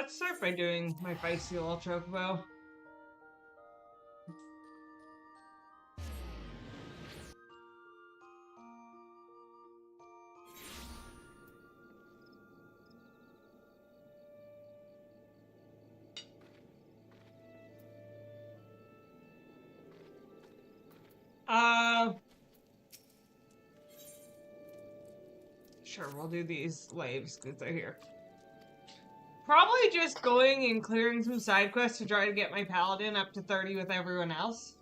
let's start by doing my feisty little chocobo. Sure, we'll do these waves because they're here. Probably just going and clearing some side quests to try to get my paladin up to 30 with everyone else.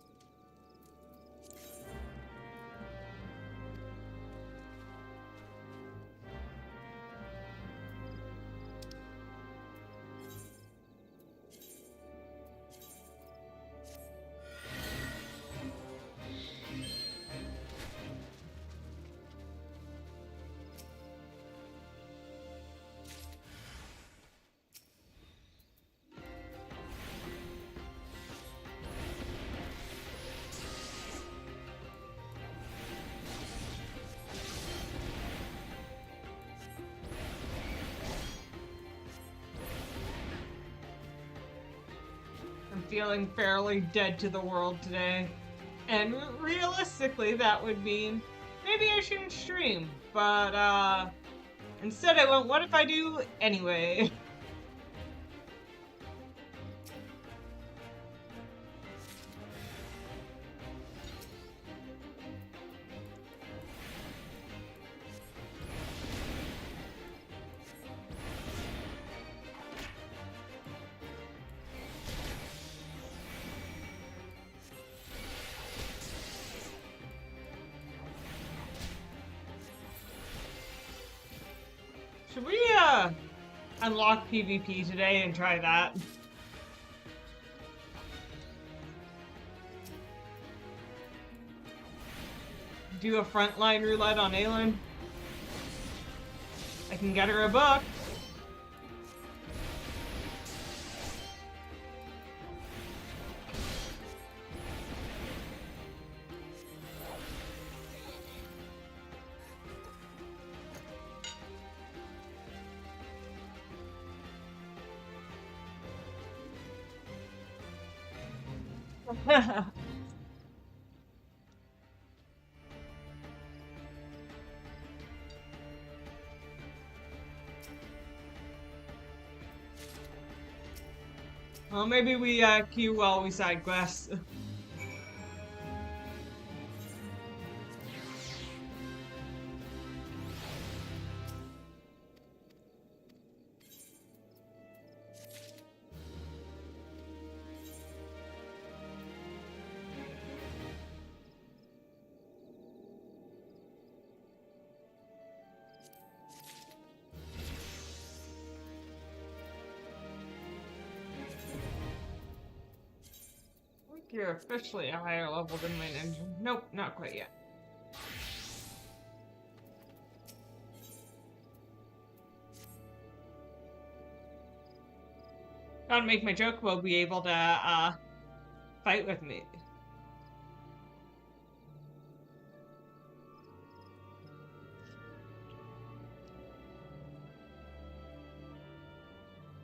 Feeling fairly dead to the world today. And realistically, that would mean maybe I shouldn't stream. But, instead I went, what if I do anyway? Should we, unlock PvP today and try that? Do a frontline roulette on Aelin? I can get her a book. Well, maybe we queue while we side quest. You're officially a higher level than my ninja. Nope, not quite yet. Gotta make my Chocobo be able to, fight with me.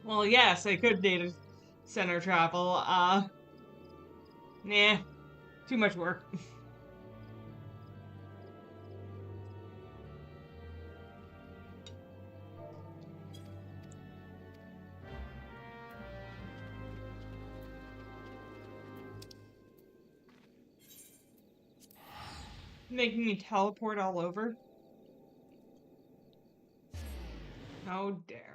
Well, yes, I could data center travel, nah, too much work. Making me teleport all over? How dare.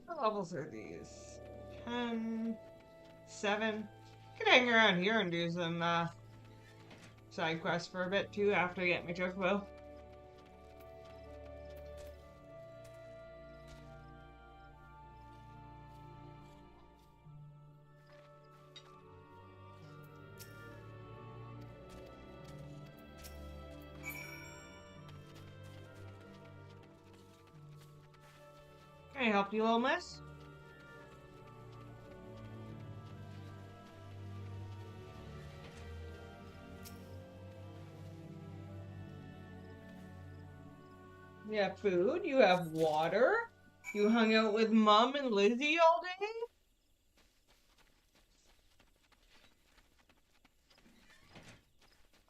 What levels are these? 10, 7. Could hang around here and do some side quests for a bit too after I get my Chocobo. I help you, little miss? You have food, you have water, you hung out with Mom and Lizzie all day?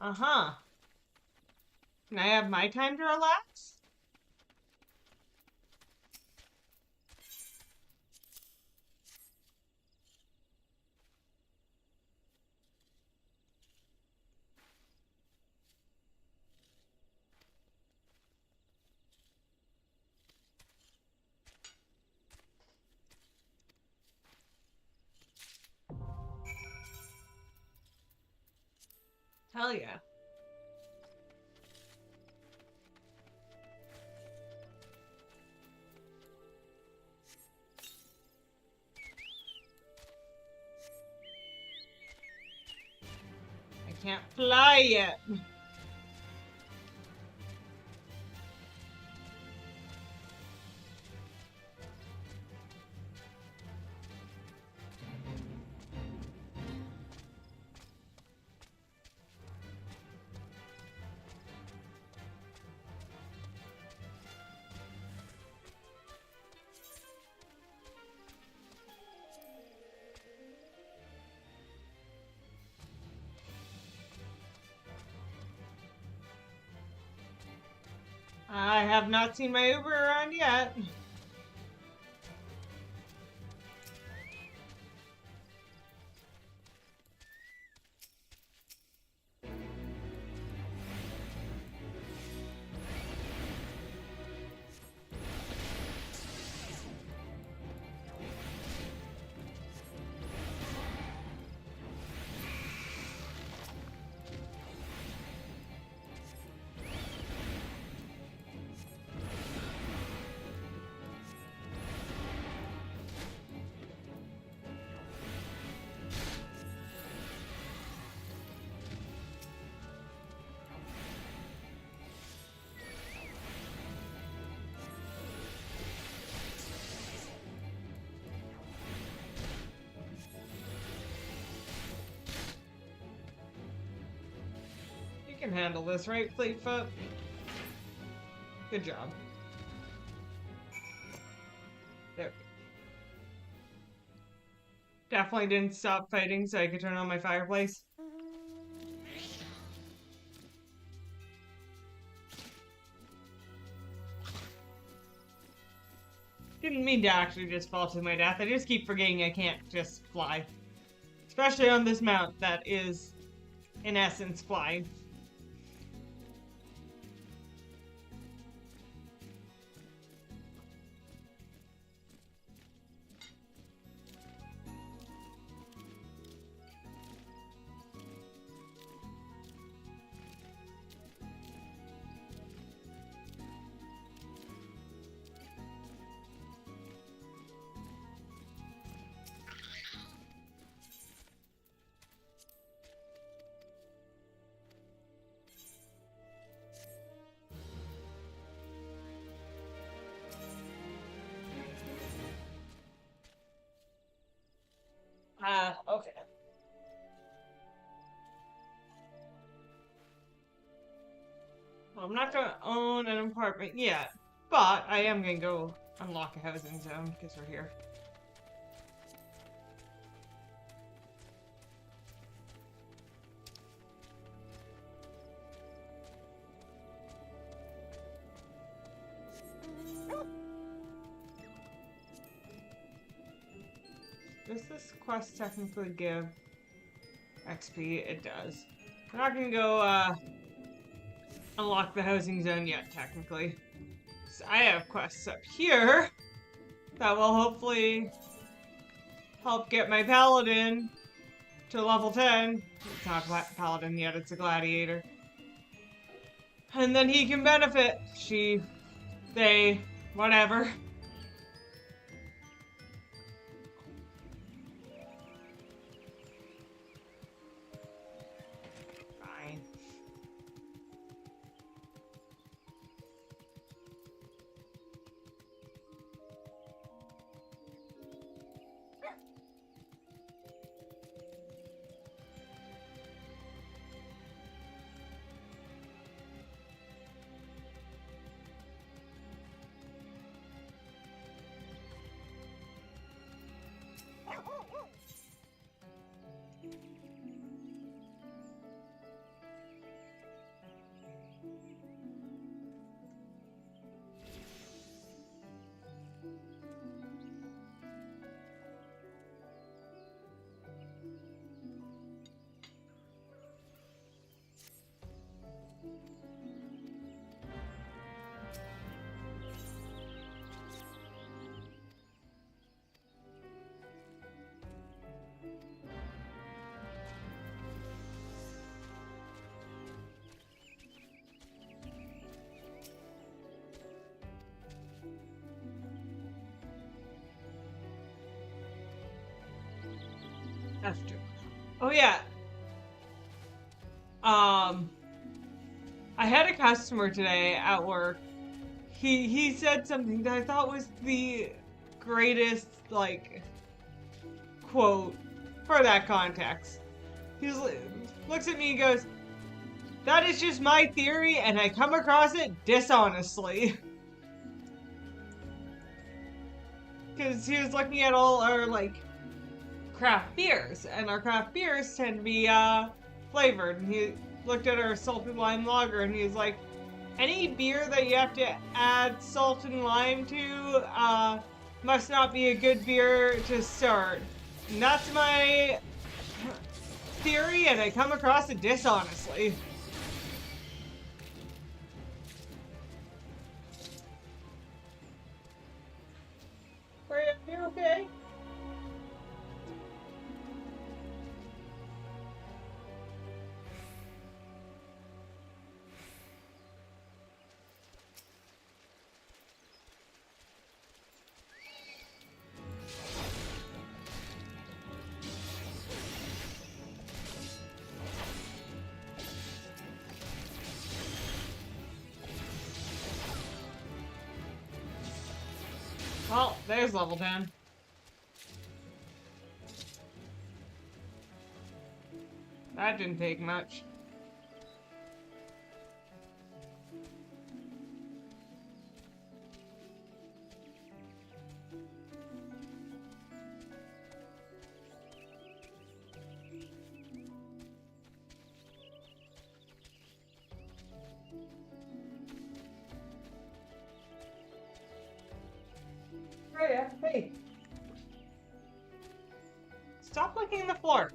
Uh-huh. Can I have my time to relax? Hell yeah. I can't fly yet. I have not seen my Uber around yet. You can handle this, right, Fleetfoot? Good job. There. Definitely didn't stop fighting so I could turn on my fireplace. Didn't mean to actually just fall to my death. I just keep forgetting I can't just fly. Especially on this mount that is, in essence, flying. Okay. Well, I'm not gonna own an apartment yet, but I am gonna go unlock a housing zone because we're here. Does this quest technically give XP? It does. I'm not gonna go unlock the housing zone yet, technically. So I have quests up here that will hopefully help get my paladin to level 10. It's not a paladin yet, it's a gladiator. And then he can benefit. She, they, whatever. Fine. After. Oh yeah. Um, I had a customer today at work. He said something that I thought was the greatest like quote for that context. Looks at me and goes, "That is just my theory, and I come across it dishonestly." Because he was looking at all our like craft beers, and our craft beers tend to be flavored. And he looked at our salted lime lager, and he was like, "Any beer that you have to add salt and lime to must not be a good beer to start." And that's my theory, and I come across it dishonestly. Are you okay? Well, there's level 10. That didn't take much. Freya, hey. Stop looking at the floor.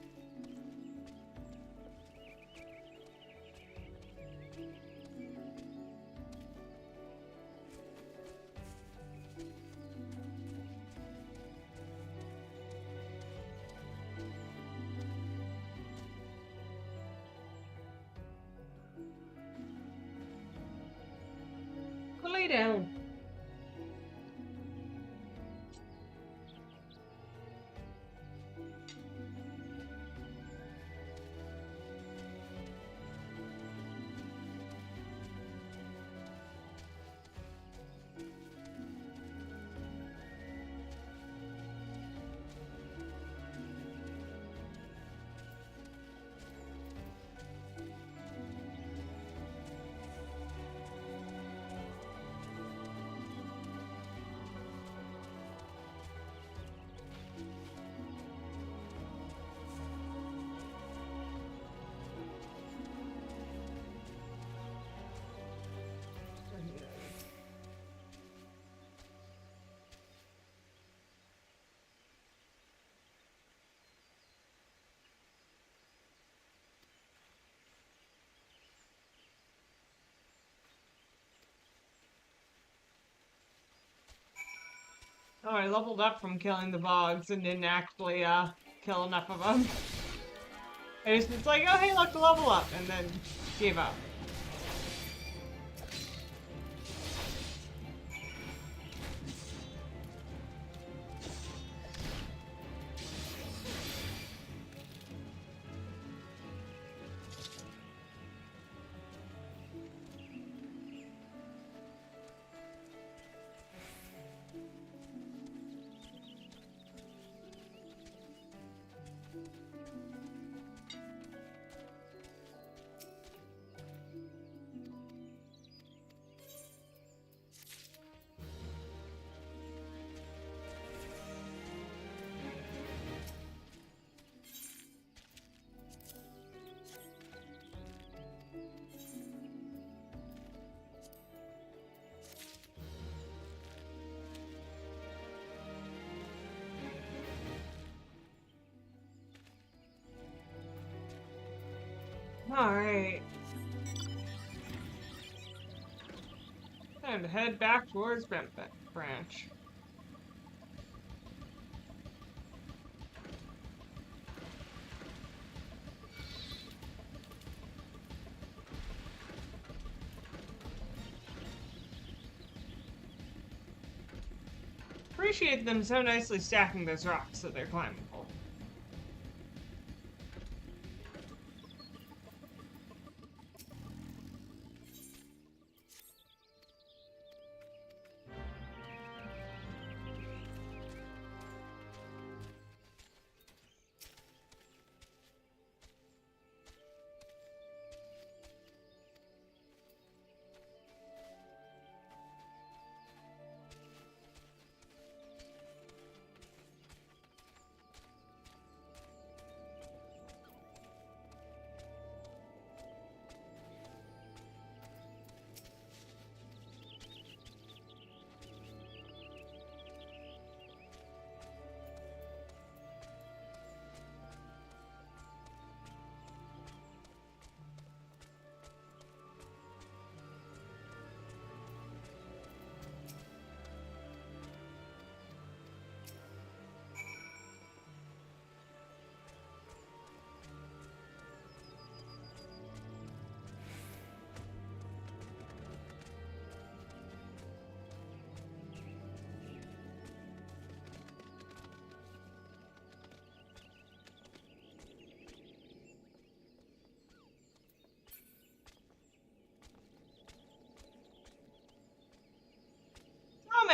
Go lay down. Oh, I leveled up from killing the bogs and didn't actually kill enough of them. It's like, oh hey, look, level up, and then gave up. Alright. Time to head back towards Bentbeck Branch. Appreciate them so nicely stacking those rocks so they're climbable.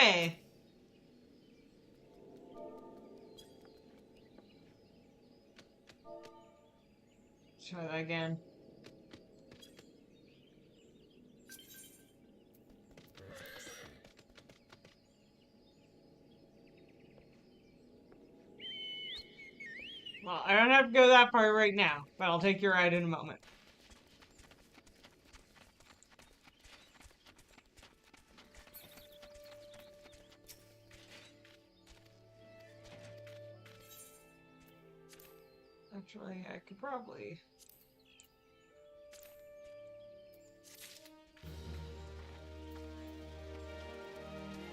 way. Try that again. Well, I don't have to go that far right now, but I'll take your ride in a moment. Actually, I could probably...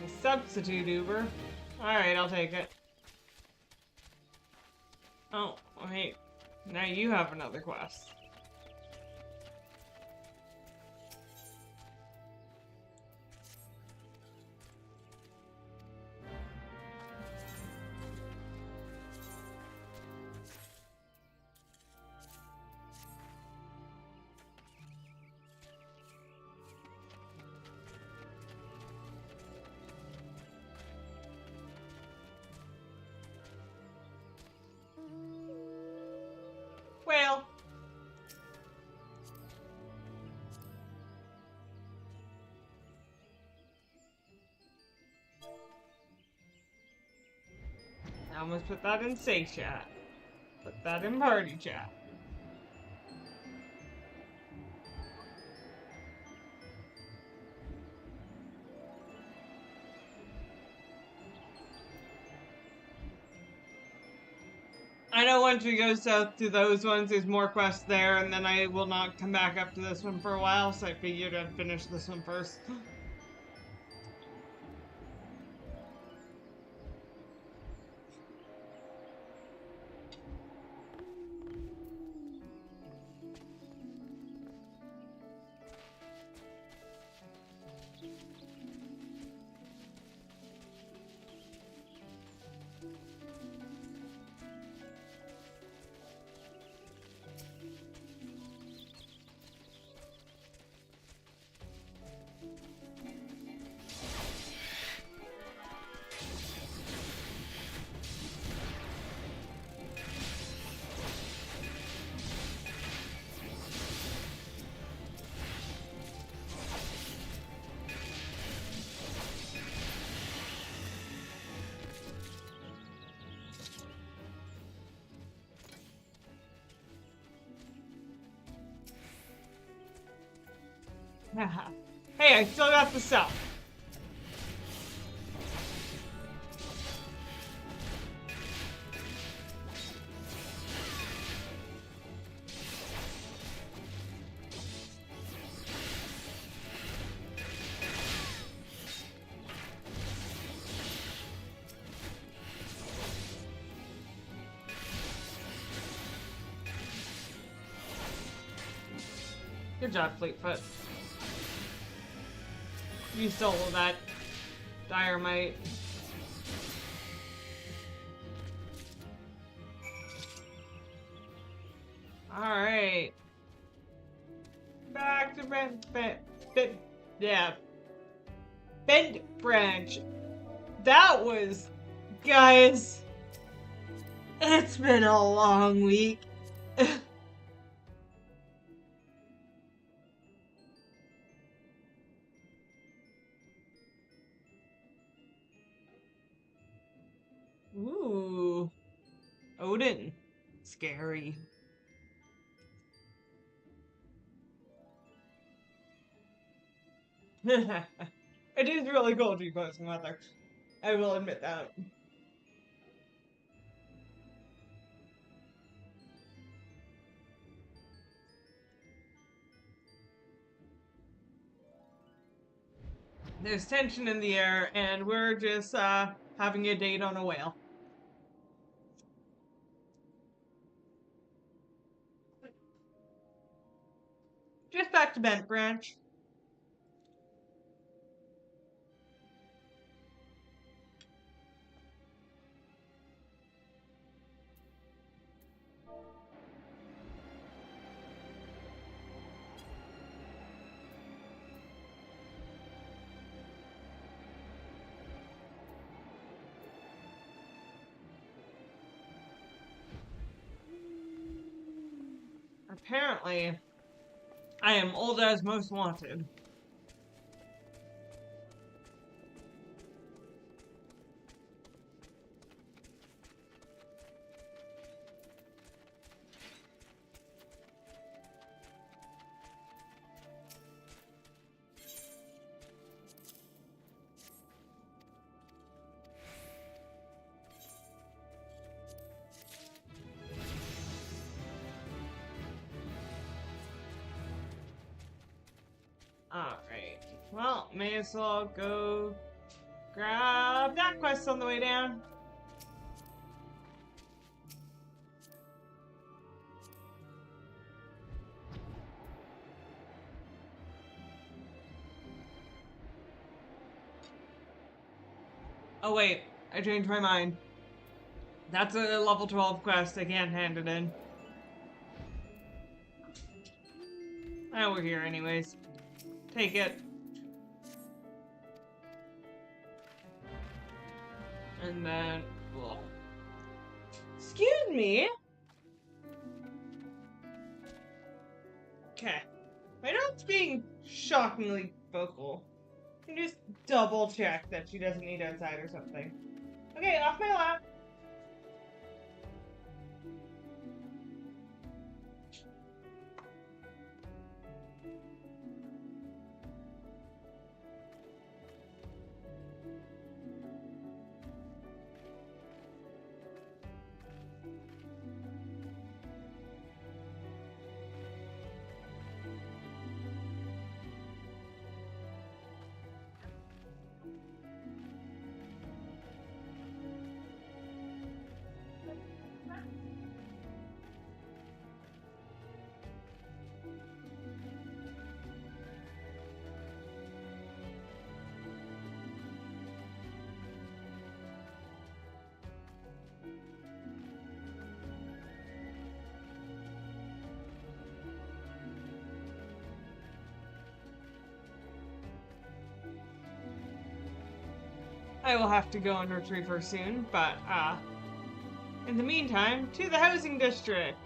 A substitute Uber? Alright, I'll take it. Oh, wait. Now you have another quest. Well... I almost put that in safe chat. Put that in party chat. I know once we go south to those ones, there's more quests there, and then I will not come back up to this one for a while, so I figured I'd finish this one first. Hey, I still got the cell. Good job, Fleetfoot. You stole that dynamite. Alright. Back to Bent Branch. That was, guys, it's been a long week. Ooh. Odin. Scary. It is really cool to be close to Mother. I will admit that. There's tension in the air, and we're just having a date on a whale. Just back to Bent Branch. apparently, I am old as most wanted. Alright. Well, may as well go grab that quest on the way down. Oh wait, I changed my mind. That's a level 12 quest, I can't hand it in. Oh, we're here anyways. Take it. And then, well, excuse me. Okay. My dog's being shockingly vocal. You can just double check that she doesn't eat outside or something. Okay, off my lap. I will have to go and retrieve her soon, but, in the meantime, to the housing district!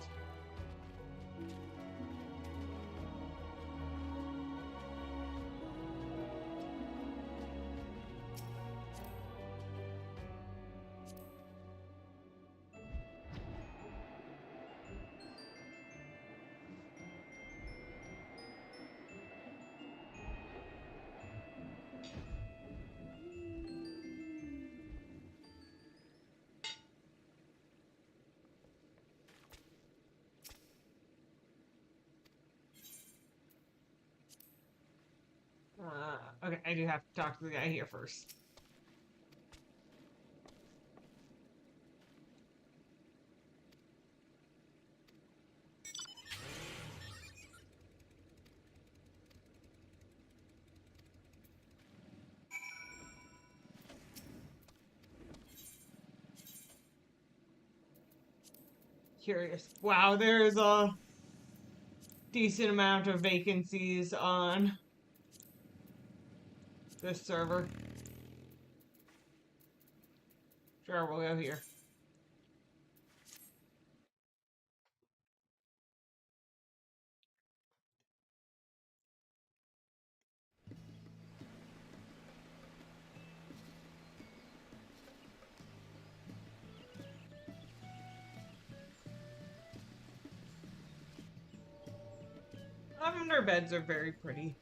Okay, I do have to talk to the guy here first. Curious. Wow, there's a decent amount of vacancies on this server. Sure, we'll go here. Lavender beds are very pretty.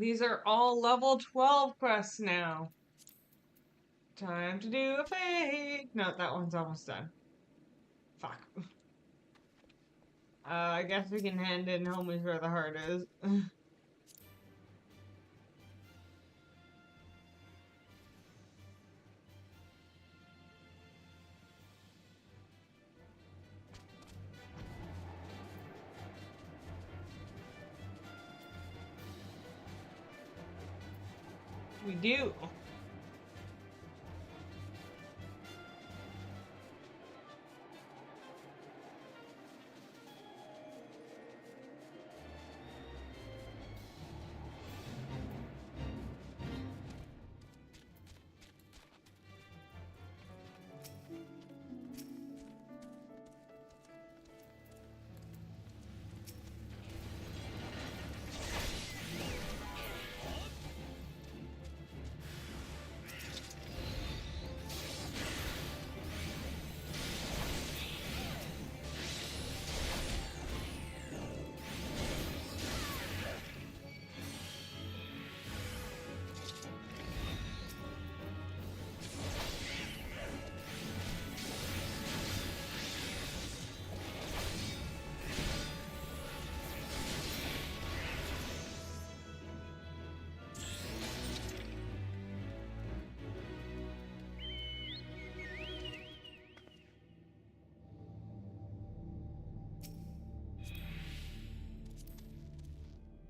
These are all level 12 quests now. Time to do a fade. No, that one's almost done. Fuck. I guess we can hand in Home is where the heart is. We do.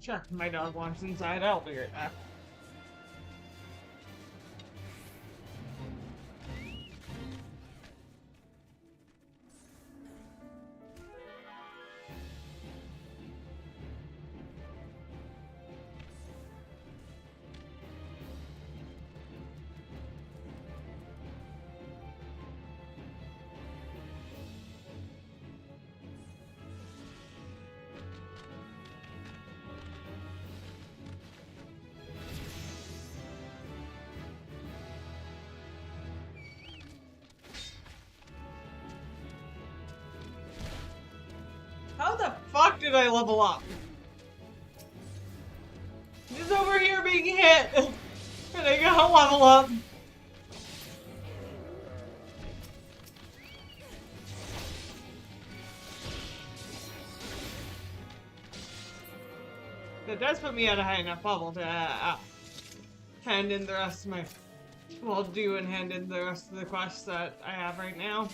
Check, my dog wants inside. I'll be right back. How the fuck did I level up? He's over here being hit, and I gotta level up. That does put me at a high enough level to hand in the rest of my... Well, do and hand in the rest of the quests that I have right now.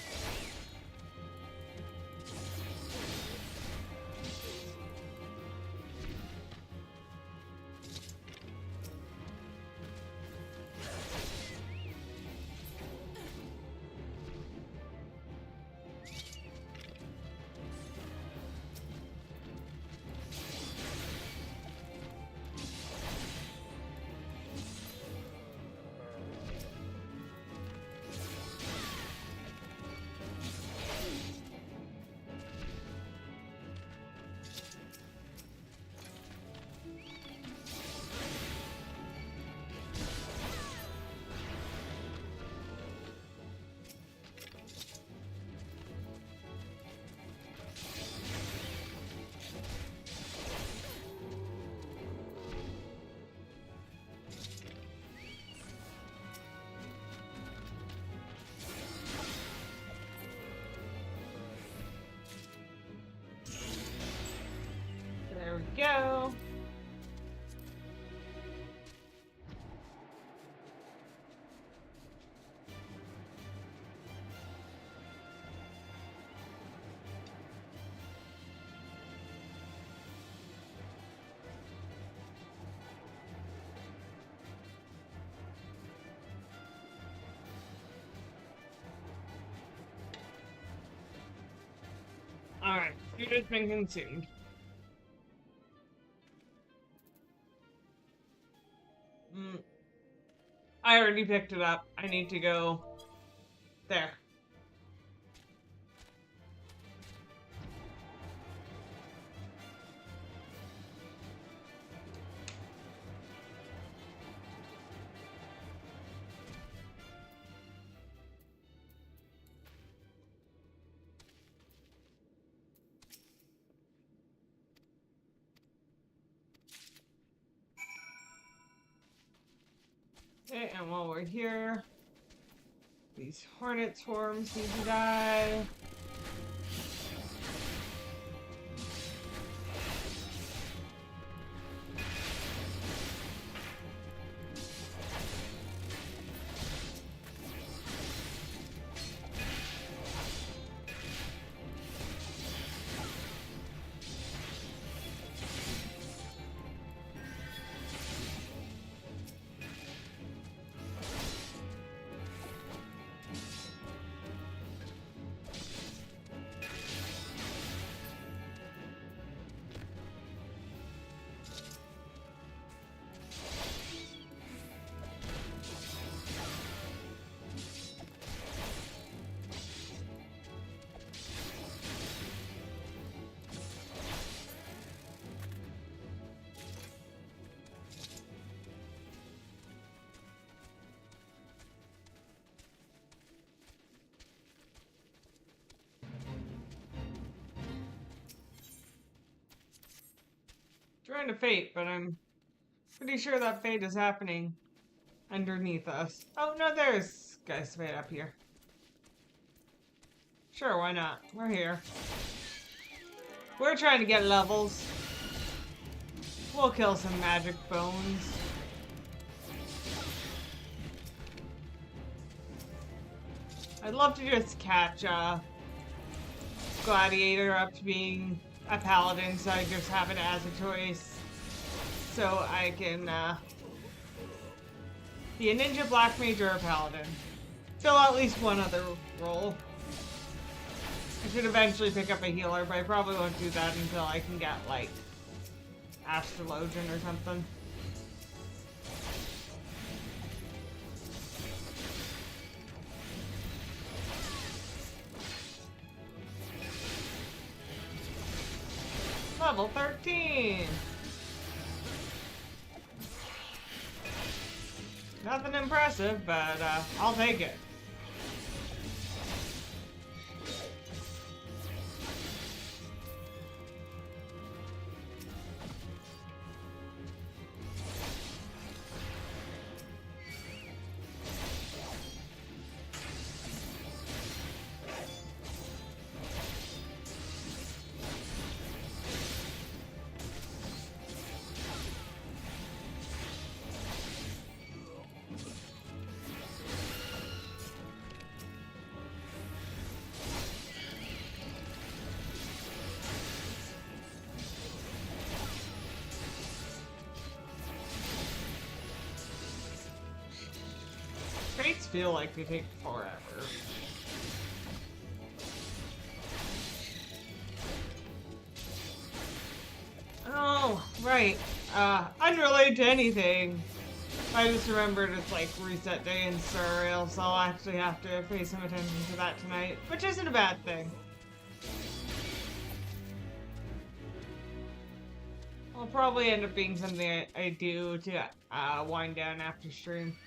There we go. Alright, food has been consumed. I already picked it up. I need to go there. Okay, and while we're here, these hornet swarms need to die. Trying to fate, but I'm pretty sure that fate is happening underneath us. Oh no, there's Geist Fate up here. Sure, why not? We're here. We're trying to get levels. We'll kill some magic bones. I'd love to just catch Gladiator up to being a paladin, so I just have it as a choice. So I can be a ninja, black mage, or a paladin. Fill at least one other role. I should eventually pick up a healer, but I probably won't do that until I can get, like, Astrologian or something. Level 13! Nothing impressive, but I'll take it. Fates feel like they take forever. Oh, right. Unrelated to anything. I just remembered it's like reset day in Surreal, so I'll actually have to pay some attention to that tonight, which isn't a bad thing. I'll probably end up being something I do to wind down after stream.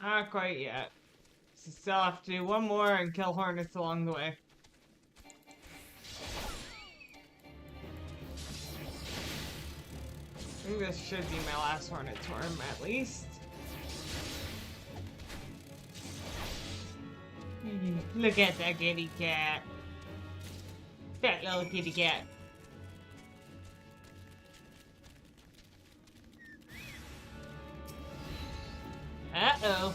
Not quite yet. So still have to do one more and kill hornets along the way. I think this should be my last hornet swarm, at least. Look at that kitty cat. That little kitty cat. Uh-oh.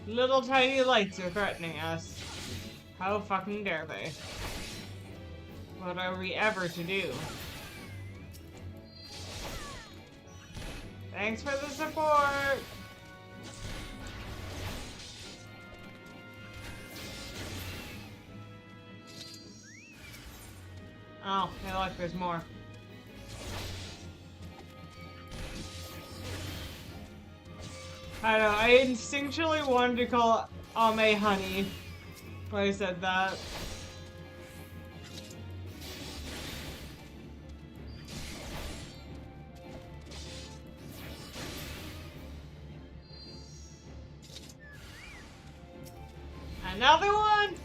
Little tiny lights are threatening us. How fucking dare they? What are we ever to do? Thanks for the support! Oh, hey look, there's more. I don't know, I instinctually wanted to call Ame Honey when I said that. Another one?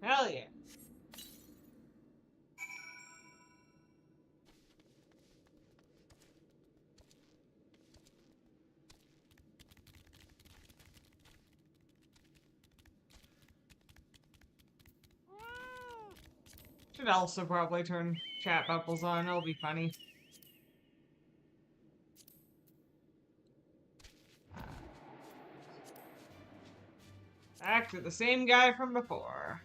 Hell yeah. Should also probably turn chat bubbles on. It'll be funny. Back to the same guy from before.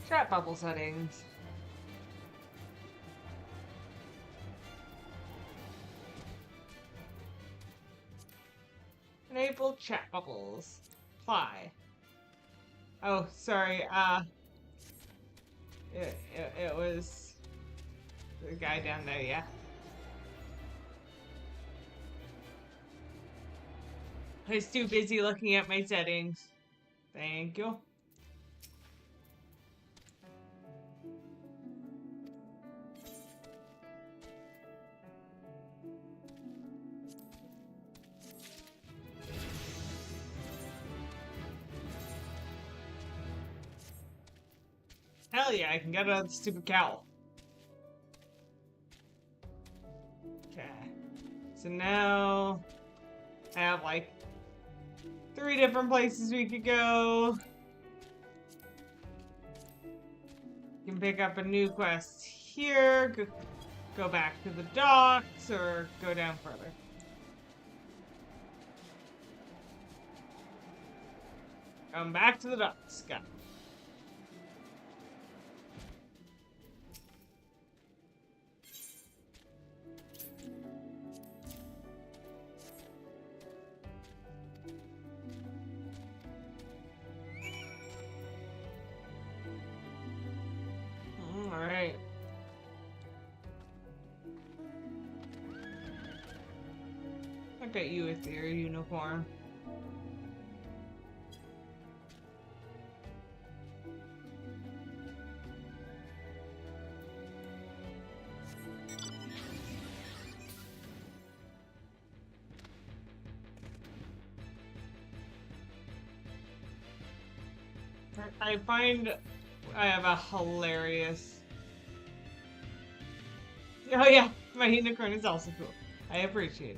Chat bubble settings. Enable chat bubbles. Apply. Oh, sorry, it was the guy down there, yeah. I was too busy looking at my settings. Thank you. Hell yeah, I can get out of the stupid cowl. Okay. So now I have like 3 different places we could go. You can pick up a new quest here, go back to the docks, or go down further. Come back to the docks, got it. Alright. Look at you with your uniform. I find I have a hilarious... Oh yeah, my unicorn is also cool. I appreciate it.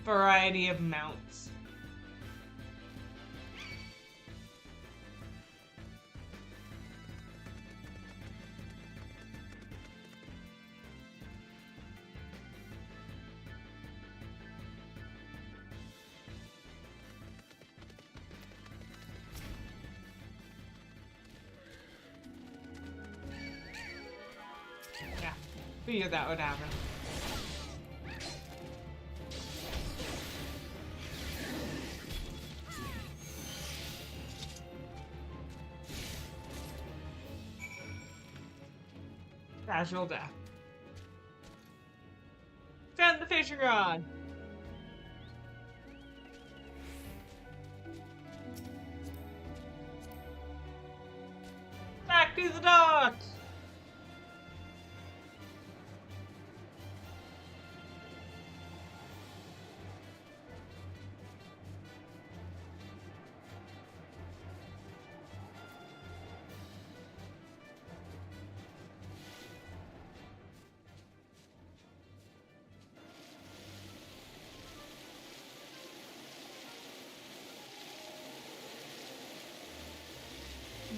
Variety of mounts. Yeah, figured that would happen. Casual death. Send the fishing rod! Back to the docks!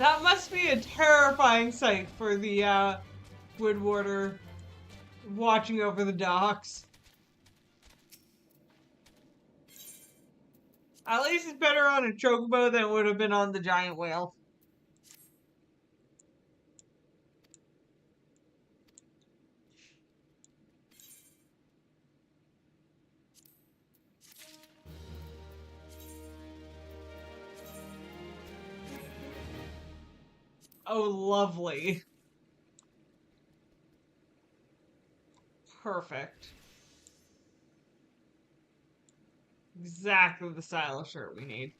That must be a terrifying sight for the Woodwarder watching over the docks. At least it's better on a chocobo than it would have been on the giant whale. Oh, lovely. Perfect. Exactly the style of shirt we need.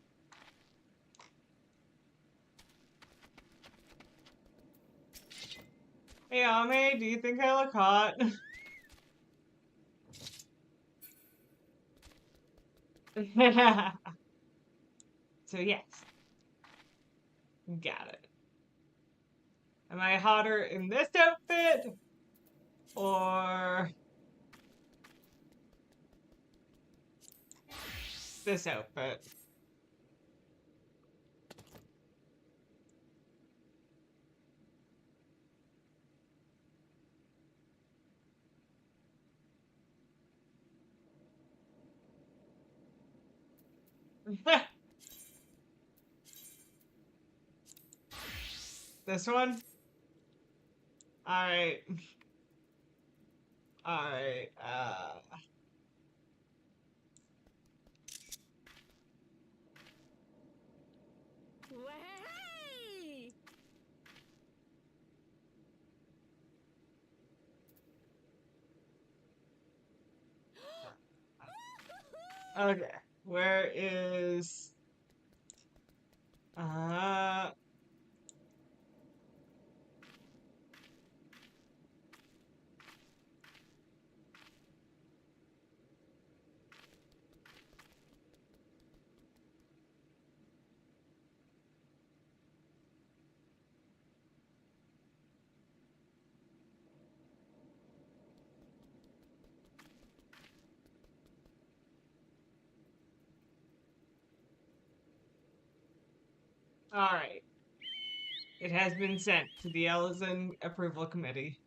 Hey, Ame, do you think I look hot? So yes. Got it. Am I hotter in this outfit? Or this outfit? This one? Alright. Alright, Way! okay. Where is... Uh... Alright. It has been sent to the Ellison Approval Committee.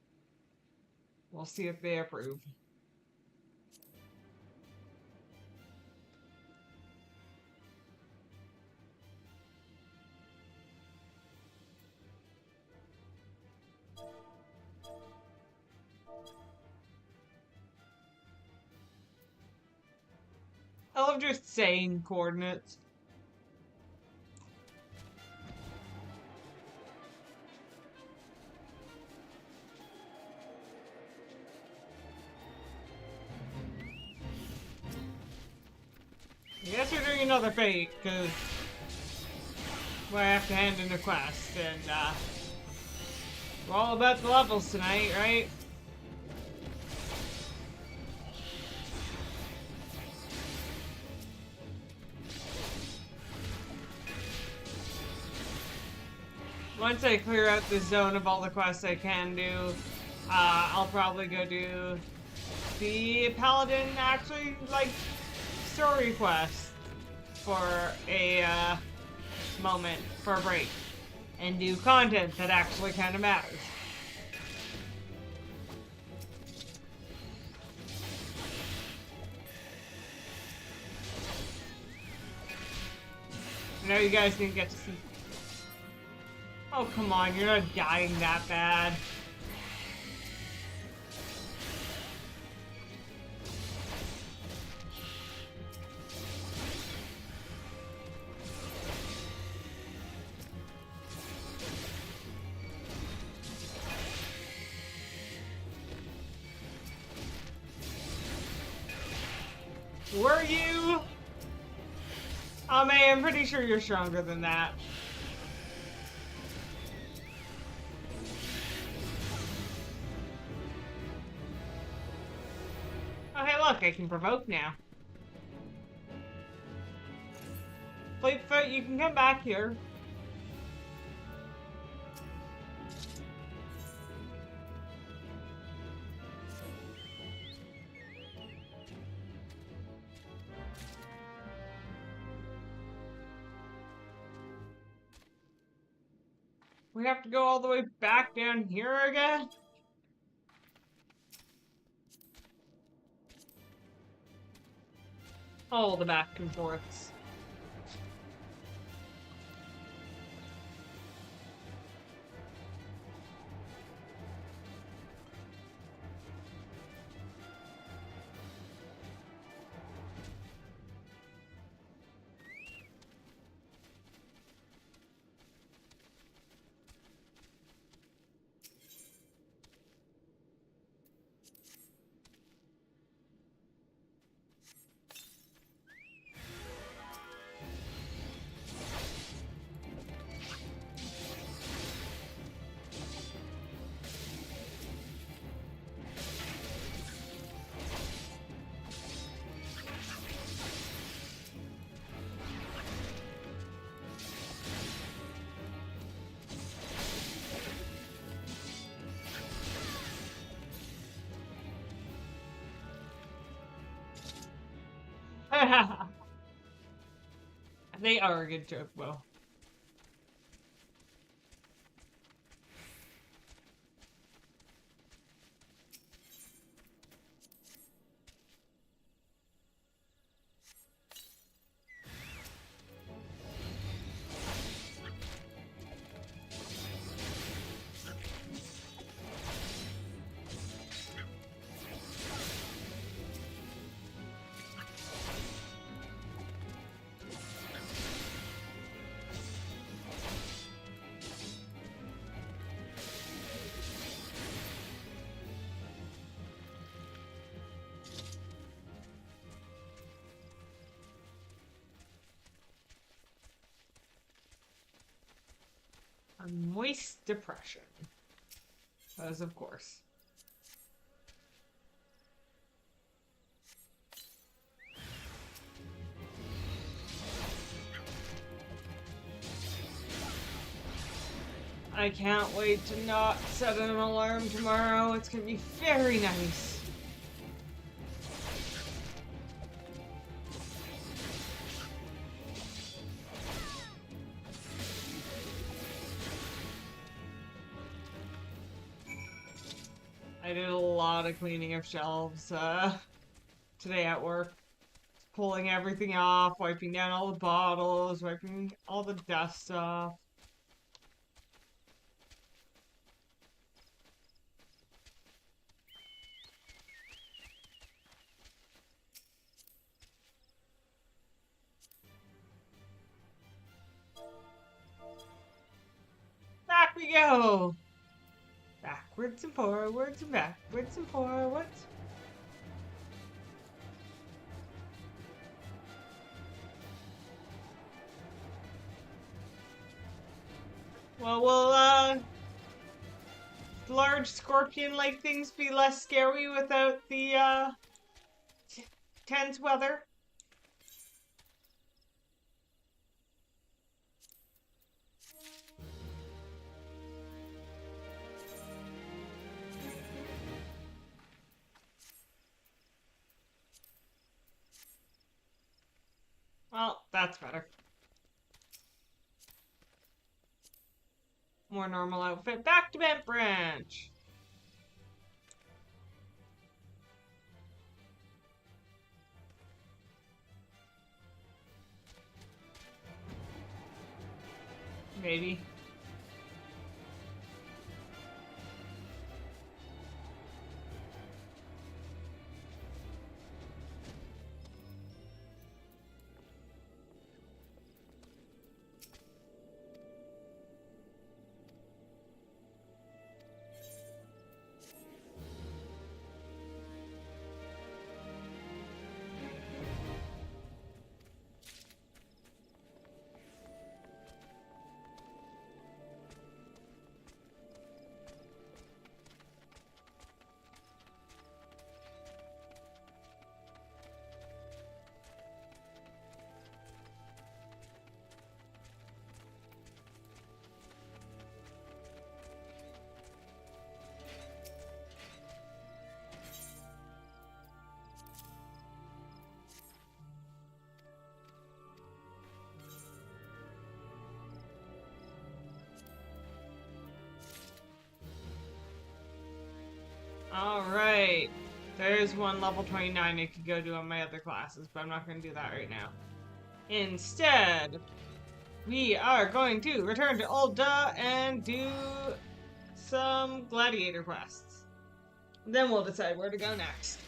We'll see if they approve. I love just saying coordinates. I guess we're doing another fate, because I have to hand in a quest, and we're all about the levels tonight, right? Once I clear out the zone of all the quests I can do, I'll probably go do the Paladin actually, like, story quest for a moment, for a break, and do content that actually kind of matters. I know you guys didn't get to see. Oh, come on, you're not dying that bad. Were you? Oh man, I'm pretty sure you're stronger than that. Oh hey look, I can provoke now. Fleetfoot, you can come back here. We have to go all the way back down here again? All the back and forths. They are a good joke, though. A moist depression. As of course. I can't wait to not set an alarm tomorrow. It's gonna be very nice. I did a lot of cleaning of shelves today at work. Pulling everything off, wiping down all the bottles, wiping all the dust off. Back we go! Backwards and forwards and backwards and forwards. Well, will large scorpion-like things be less scary without the tense weather? Well, that's better. More normal outfit. Back to Bent Branch. Maybe. is one level 29 I could go do on my other classes, but I'm not going to do that right now. Instead, we are going to return to Ul'dah and do some gladiator quests. Then we'll decide where to go next.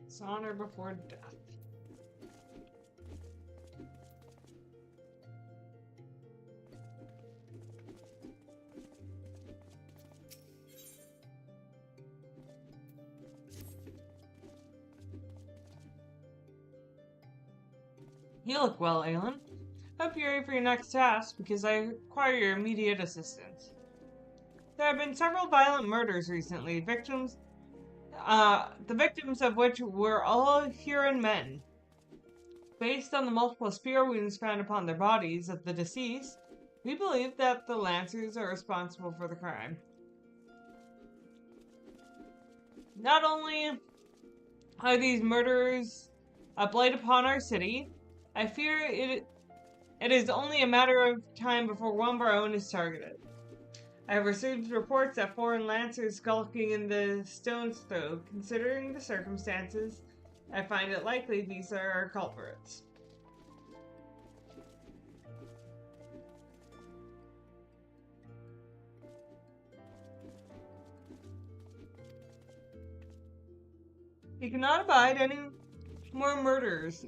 It's honor before death. You look well, Aelin. Hope you're ready for your next task, because I require your immediate assistance. There have been several violent murders recently, the victims of which were all Huron men. Based on the multiple spear wounds found upon their bodies of the deceased, we believe that the Lancers are responsible for the crime. Not only are these murderers a blight upon our city, I fear it is only a matter of time before one of our own is targeted. I have received reports that foreign Lancers skulking in the Stone's Throw. Considering the circumstances, I find it likely these are our culprits. You cannot abide any more murderers.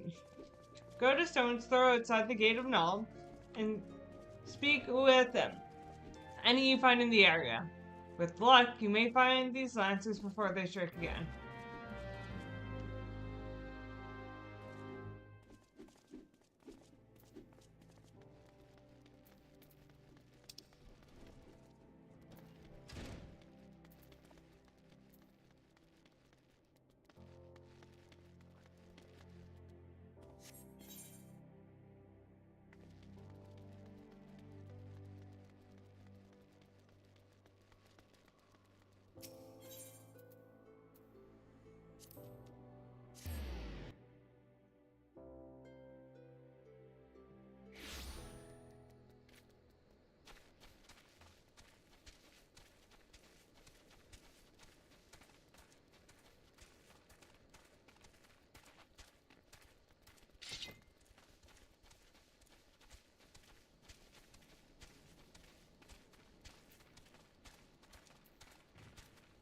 Go to Stone's Throw outside the Gate of Null and speak with them. Any you find in the area. With luck, you may find these Lancers before they strike again.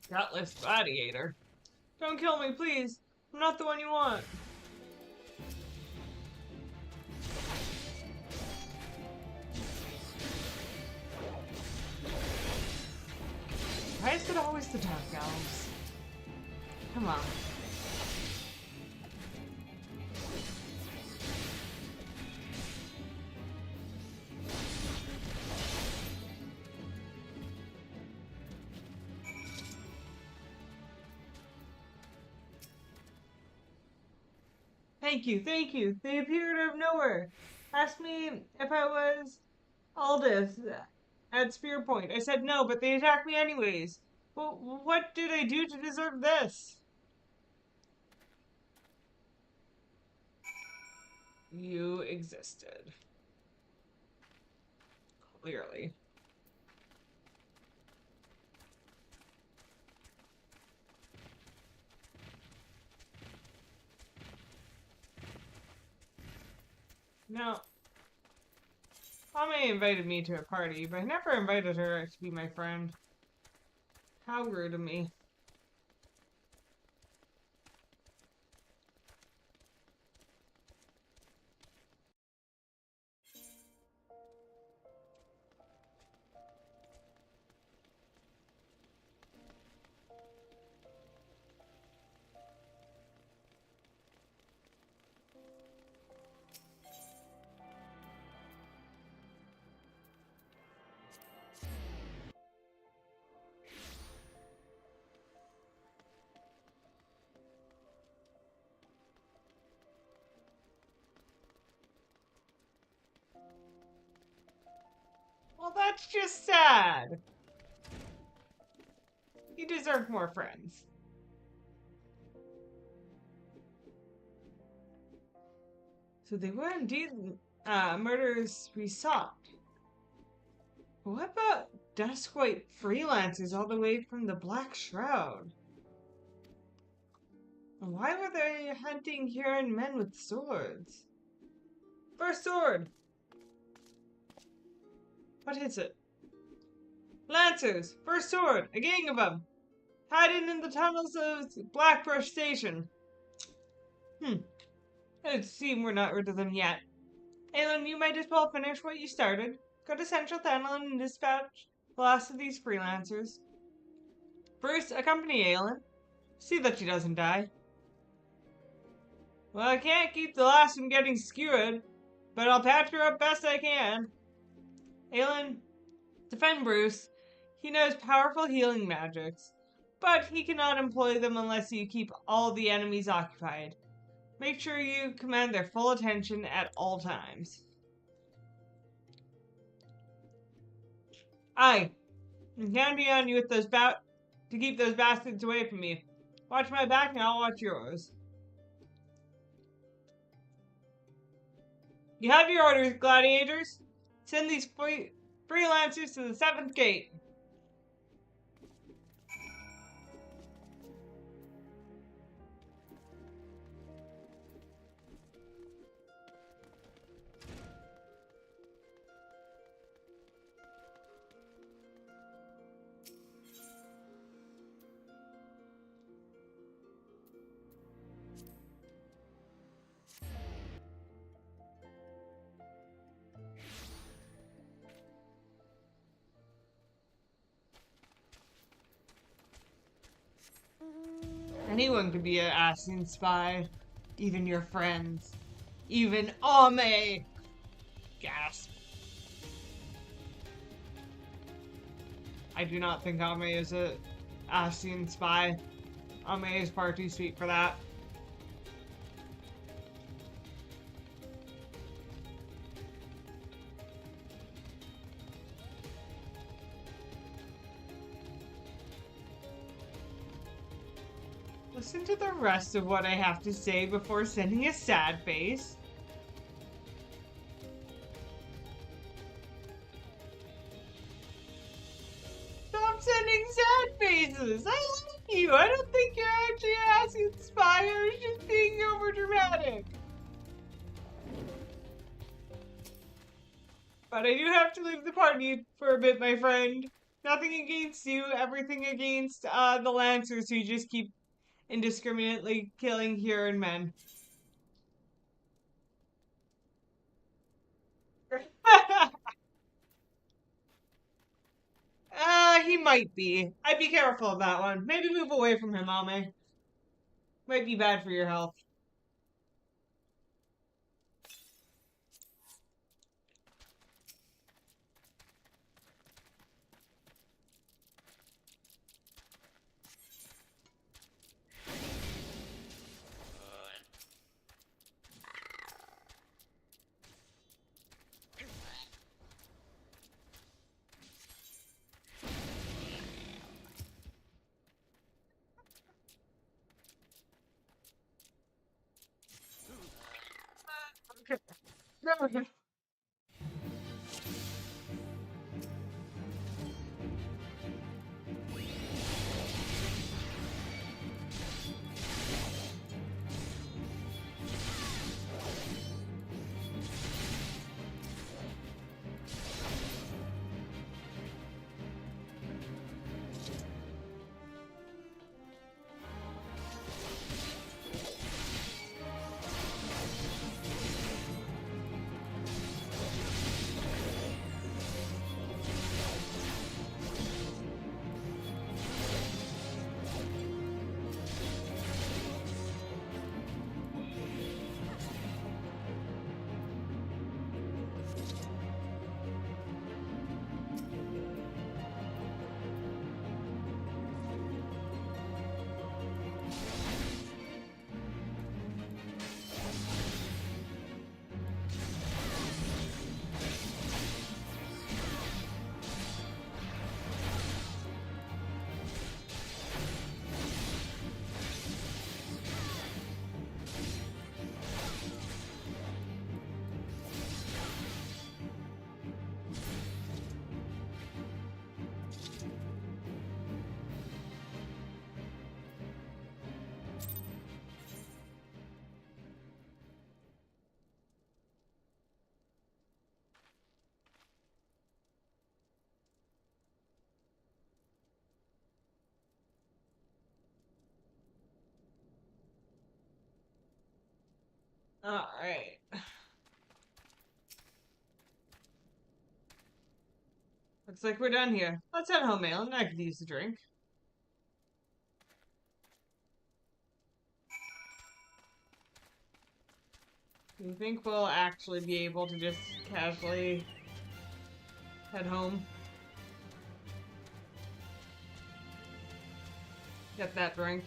Gutless gladiator. Don't kill me, please. I'm not the one you want. Why is it always the Dark Elves? Come on. Thank you, thank you. They appeared out of nowhere. Asked me if I was Aldous at Spear Point. I said no, but they attacked me anyways. Well, what did I do to deserve this? You existed. Clearly. Now, Ame invited me to a party, but I never invited her to be my friend. How rude of me. Well, that's just sad. You deserve more friends. So they were indeed murderers we sought. But what about Duskwhite freelancers all the way from the Black Shroud? And why were they hunting Huron men with swords? First sword! What is it? Lancers! First sword! A gang of them! Hiding in the tunnels of Blackbrush Station. It seems we're not rid of them yet. Aelin, you might as well finish what you started. Go to Central Thanalan and dispatch the last of these freelancers. Bruce, accompany Aelin. See that she doesn't die. Well, I can't keep the last from getting skewered, but I'll patch her up best I can. Aelin, defend Bruce. He knows powerful healing magics, but he cannot employ them unless you keep all the enemies occupied. Make sure you command their full attention at all times. Aye, I'm counting on you with those to keep those bastards away from me. Watch my back and I'll watch yours. You have your orders, gladiators. Send these freelancers to the 7th gate. Anyone could be an Ascian spy. Even your friends. Even Ame! Gasp. I do not think Ame is an Ascian spy. Ame is far too sweet for that. Listen to the rest of what I have to say before sending a sad face. Stop sending sad faces! I like you! I don't think you're actually asking inspired, just being overdramatic. But I do have to leave the party for a bit, my friend. Nothing against you, everything against the Lancers who just keep indiscriminately killing Huron men. He might be. I'd be careful of that one. Maybe move away from him, Ame. Might be bad for your health. Alright. Looks like we're done here. Let's head home, Malin. I could use a drink. Do you think we'll actually be able to just casually head home? Get that drink.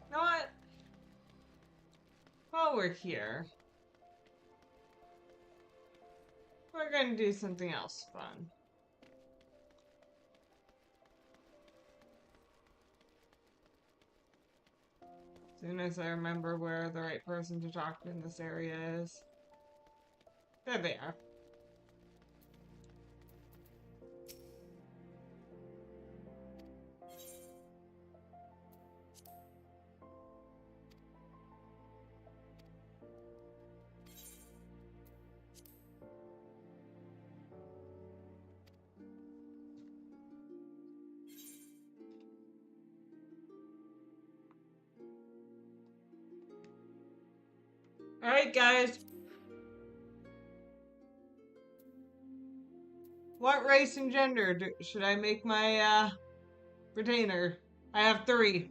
You know what? While we're here, we're gonna do something else fun. As soon as I remember where the right person to talk to in this area is. There they are. Alright, guys. What race and gender should I make my, retainer? I have 3.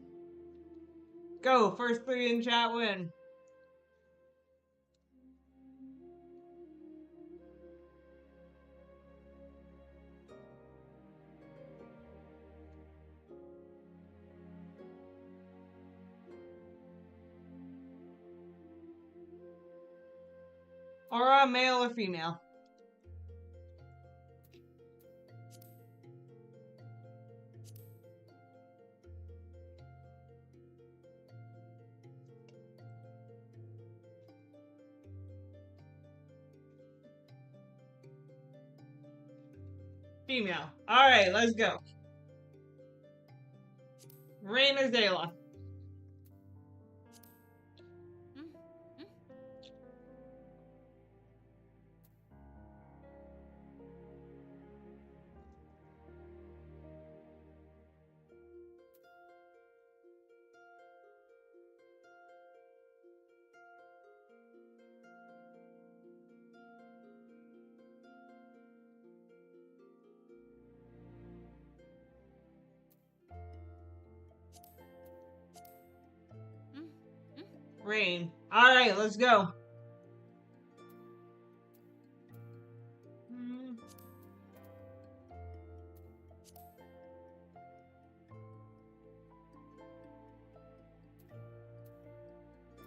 Go, first 3 in chat win. Or a male or female. Female. Alright, let's go. Rain or Zayla? Rain. Alright, let's go.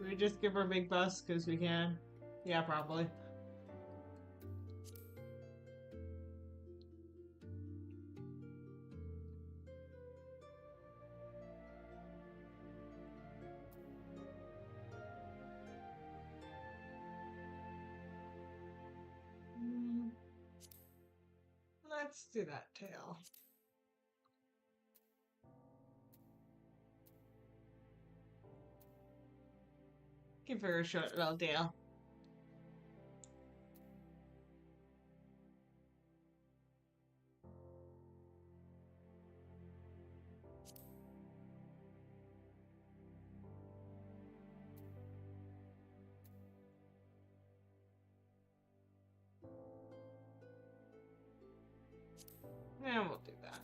We just give her a big bus because we can. Yeah, probably. Let's do that tail. Give her a short little tail. And we'll do that.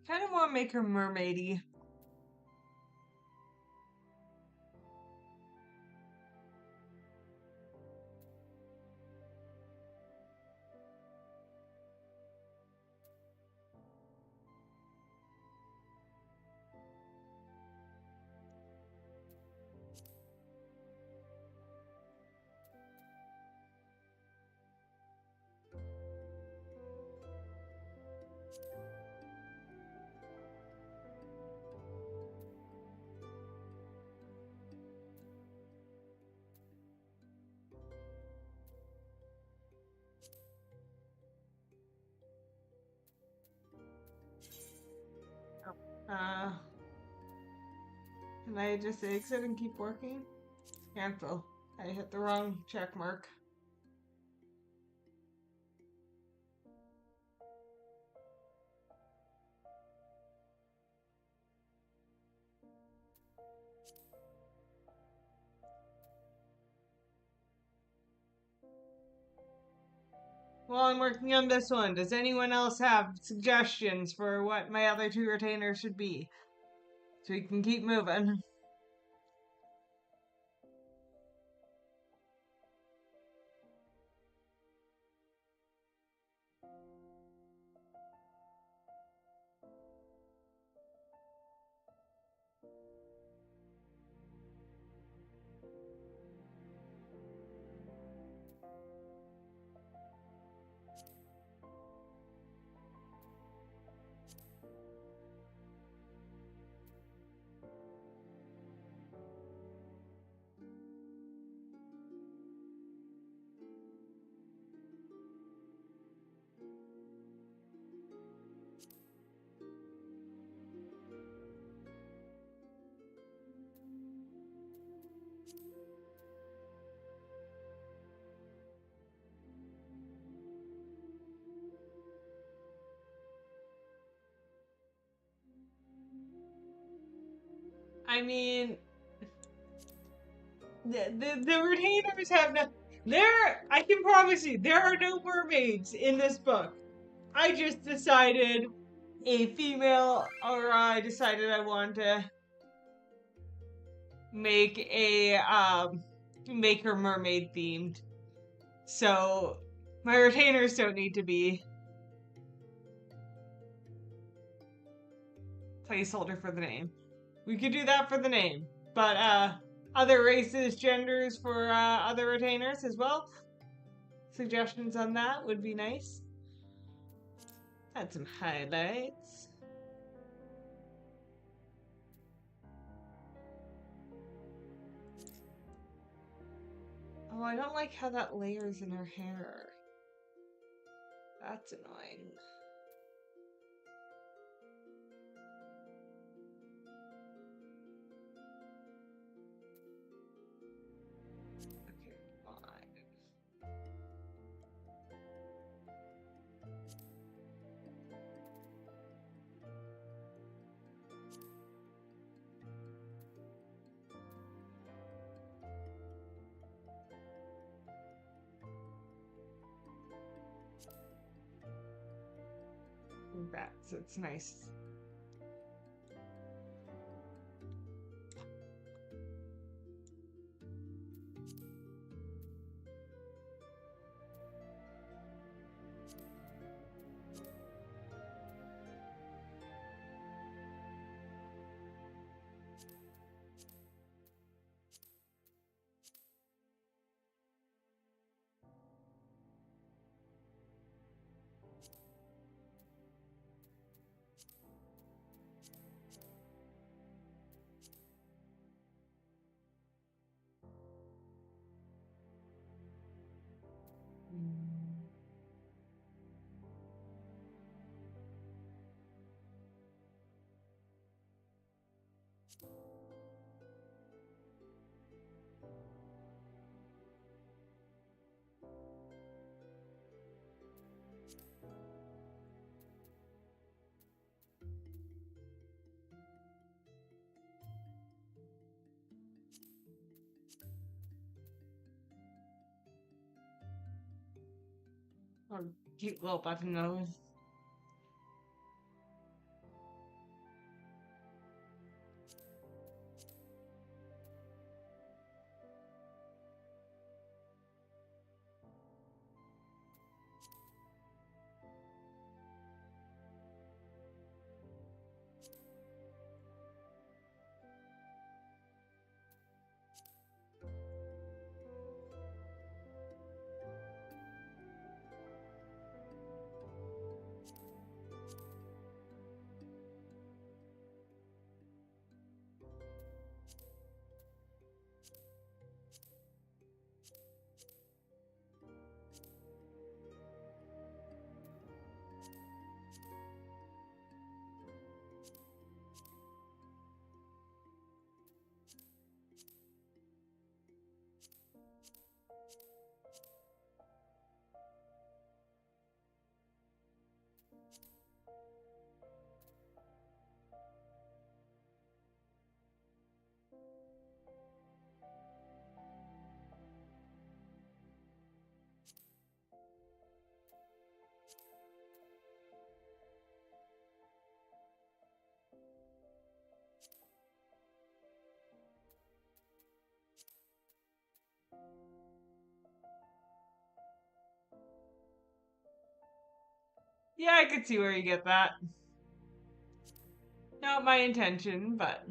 Kind of want to make her mermaidy. Can I just exit and keep working? Cancel. I hit the wrong check mark. Well, I'm working on this one. Does anyone else have suggestions for what my other two retainers should be? So we can keep moving. I mean, the retainers have no. I can promise you, there are no mermaids in this book. I just decided a female, or I decided I wanted to make make her mermaid themed. So my retainers don't need to be placeholder for the name. We could do that for the name, but other races, genders for other retainers as well. suggestions on that would be nice. Add some highlights. Oh, I don't like how that layers in her hair. That's annoying. Okay, fine. That's it's nice. Oh, cute little button nose. Yeah, I could see where you get that. Not my intention, but...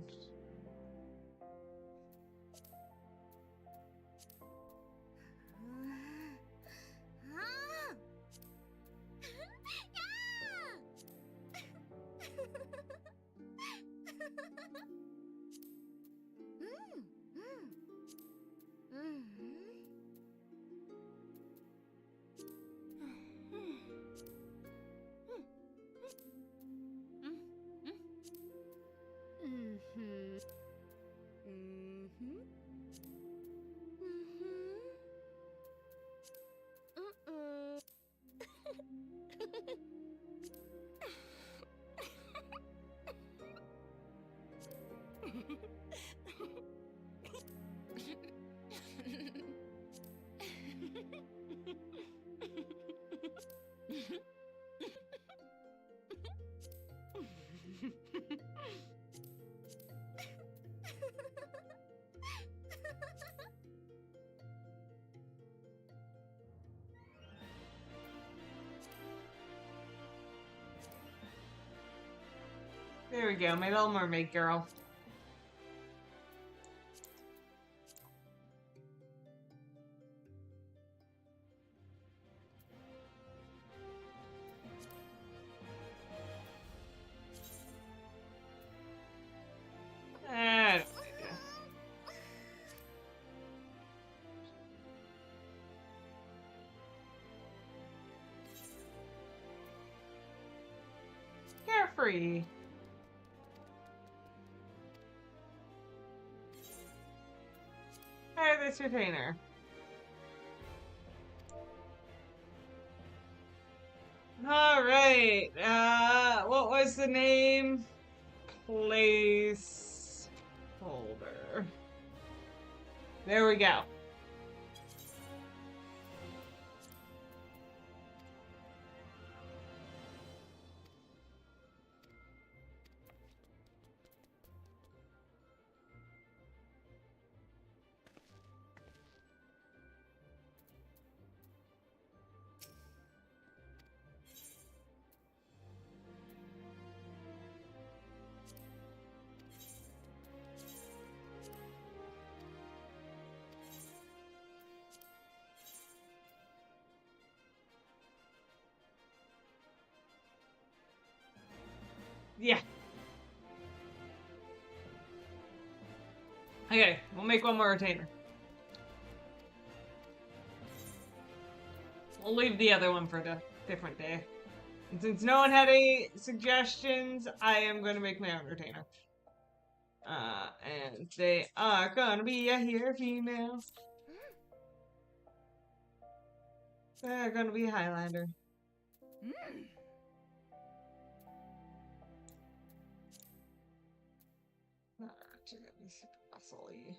There we go, my little mermaid girl. free. Hey, this retainer. All right. What was the name? Place holder. There we go. Yeah. Okay, we'll make one more retainer. We'll leave the other one for the different day. And since no one had any suggestions, I am going to make my own retainer. And they are gonna be a here female. They're gonna be Highlander. They're gonna be super muscly.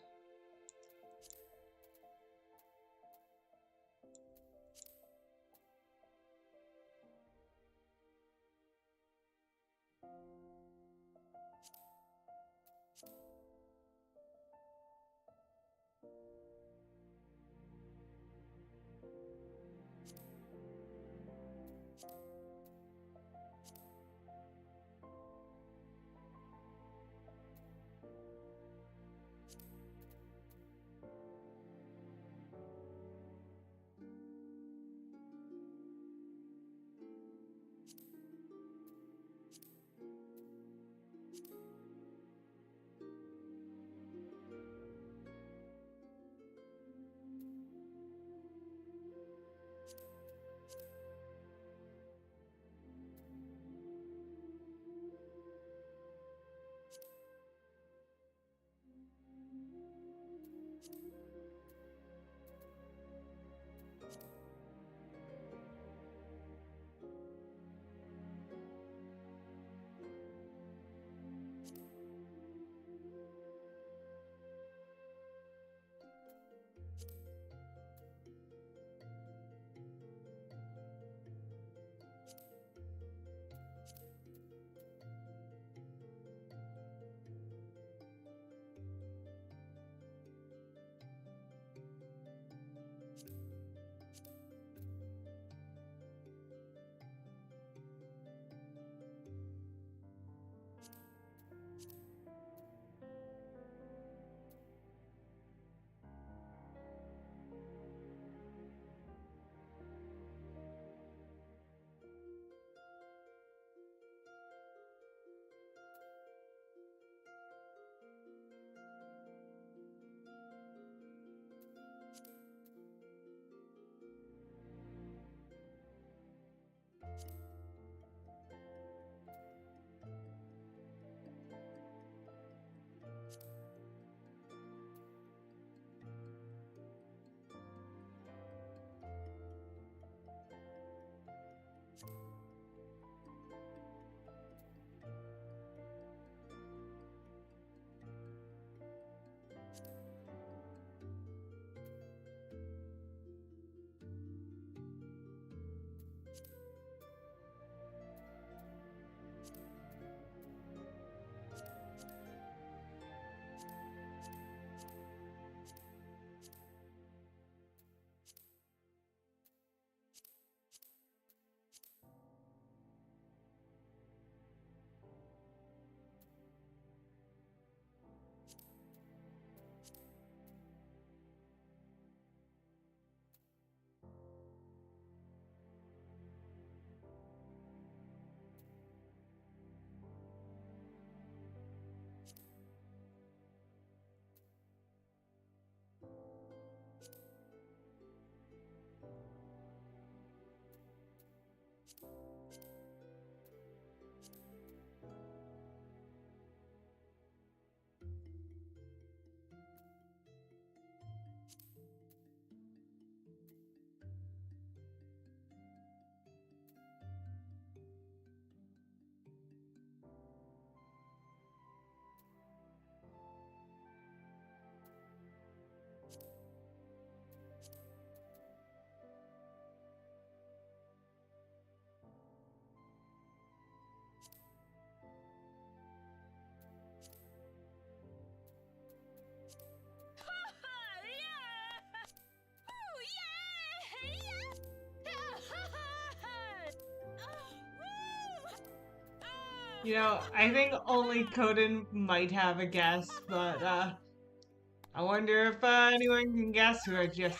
You know, I think only Coden might have a guess, but I wonder if anyone can guess who I just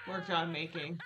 worked on making.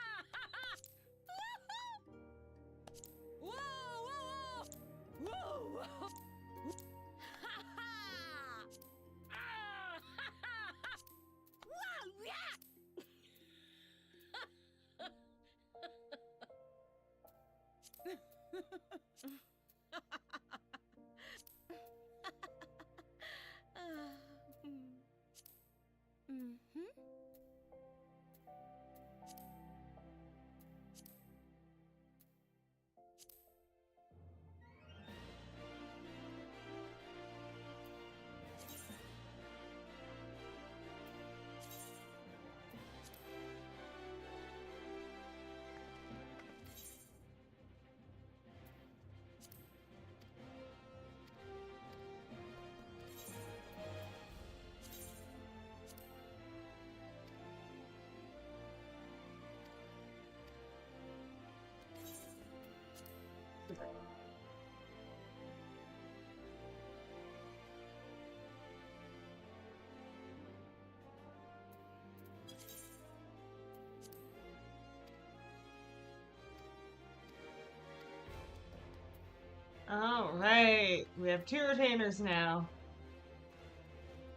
Alright, we have 2 retainers now.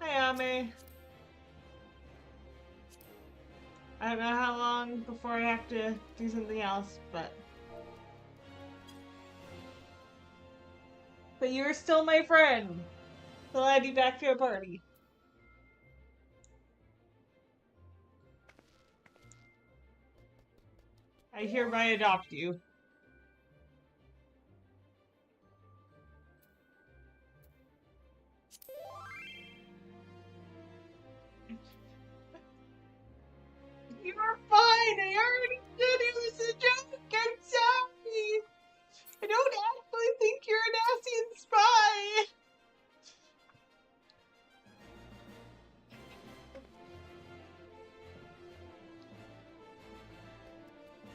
Hi, Ame. I don't know how long before I have to do something else, but you're still my friend. So I'll add you back to a party. I hereby adopt you. You're fine! I already said it was a joke! I'm sorry! I don't actually think you're an Asian spy!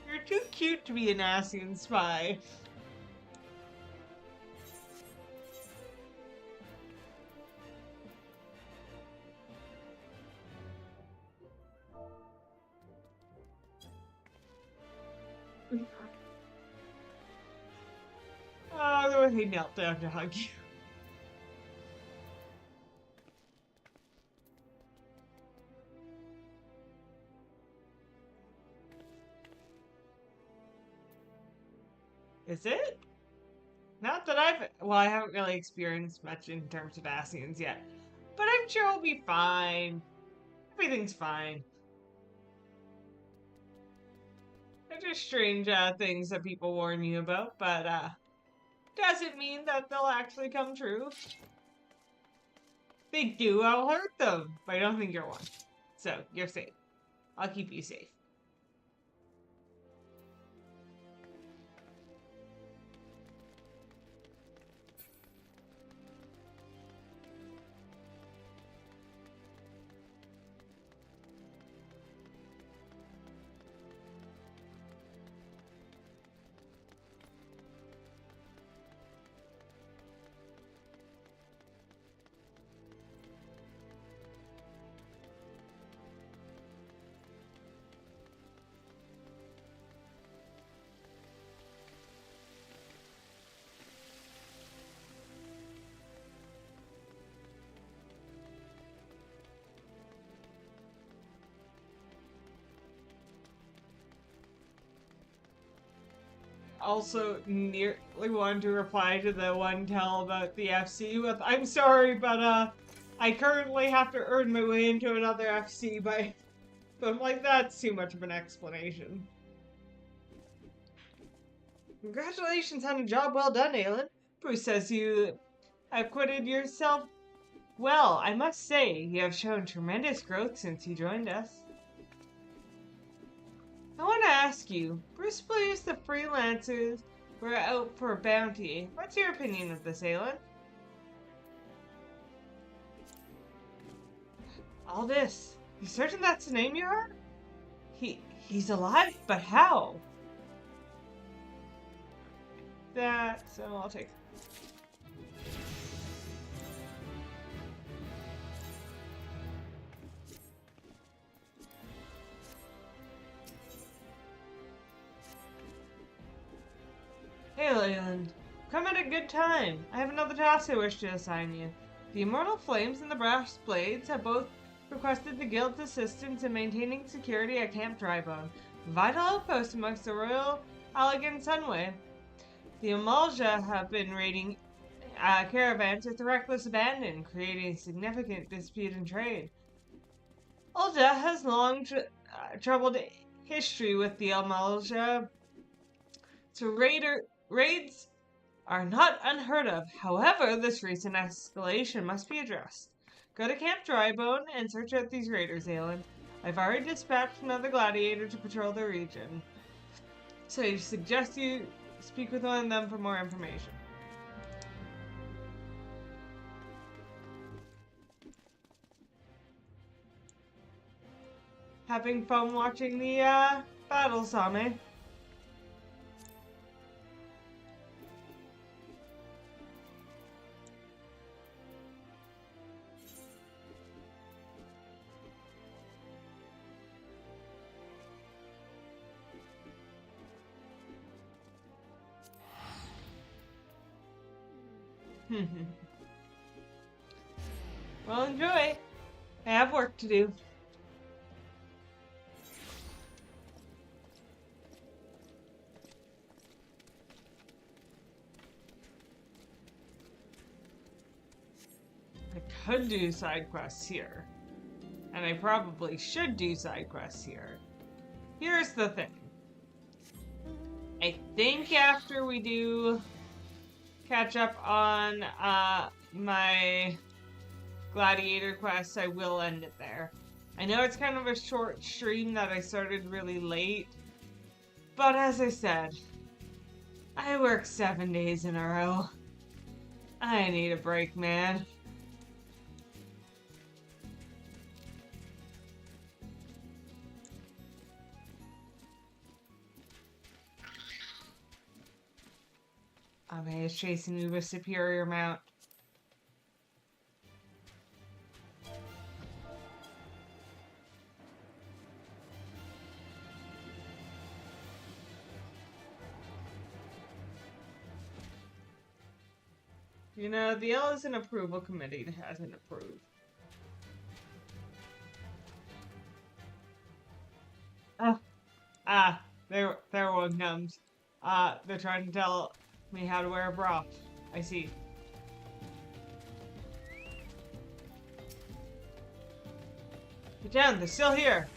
You're too cute to be an Asian spy. Oh, the way he knelt down to hug you. Is it? Not that I haven't really experienced much in terms of Asians yet. But I'm sure we'll be fine. Everything's fine. They're just strange things that people warn you about, but doesn't mean that they'll actually come true. If they do, I'll hurt them, but I don't think you're one. So, you're safe. I'll keep you safe. Also nearly wanted to reply to the one tell about the FC with, I'm sorry, but I currently have to earn my way into another FC but I'm like, that's too much of an explanation. Congratulations on a job well done, Aelin. Bruce says you acquitted yourself well. I must say, you have shown tremendous growth since you joined us. I want to ask you, Bruce believes the freelancers were out for a bounty. What's your opinion of this, Aelin? Aldous, you certain that's the name you are? He's alive, but how? So I'll take Leland. Come at a good time. I have another task I wish to assign you. The Immortal Flames and the Brass Blades have both requested the Guild's assistance in maintaining security at Camp Drybone, a vital outpost amongst the Royal Allegan Sunway. The Amalja have been raiding caravans with reckless abandon, creating significant dispute in trade. Ulja has long troubled history with the Amalja, so raids are not unheard of. However, this recent escalation must be addressed. Go to Camp Drybone and search out these raiders, Aelin. I've already dispatched another gladiator to patrol the region, so I suggest you speak with one of them for more information. Having fun watching the battle, Same? Well, enjoy. I have work to do. I could do side quests here. And I probably should do side quests here. Here's the thing. I think after we do catch up on my gladiator quest, I will end it there. I know it's kind of a short stream that I started really late, but as I said, I work 7 days in a row. I need a break, man. Ame is chasing me with superior mount. You know, the Ellison Approval Committee hasn't approved. There one comes. They're trying to tell me how to wear a bra. I see. Get down, they're still here.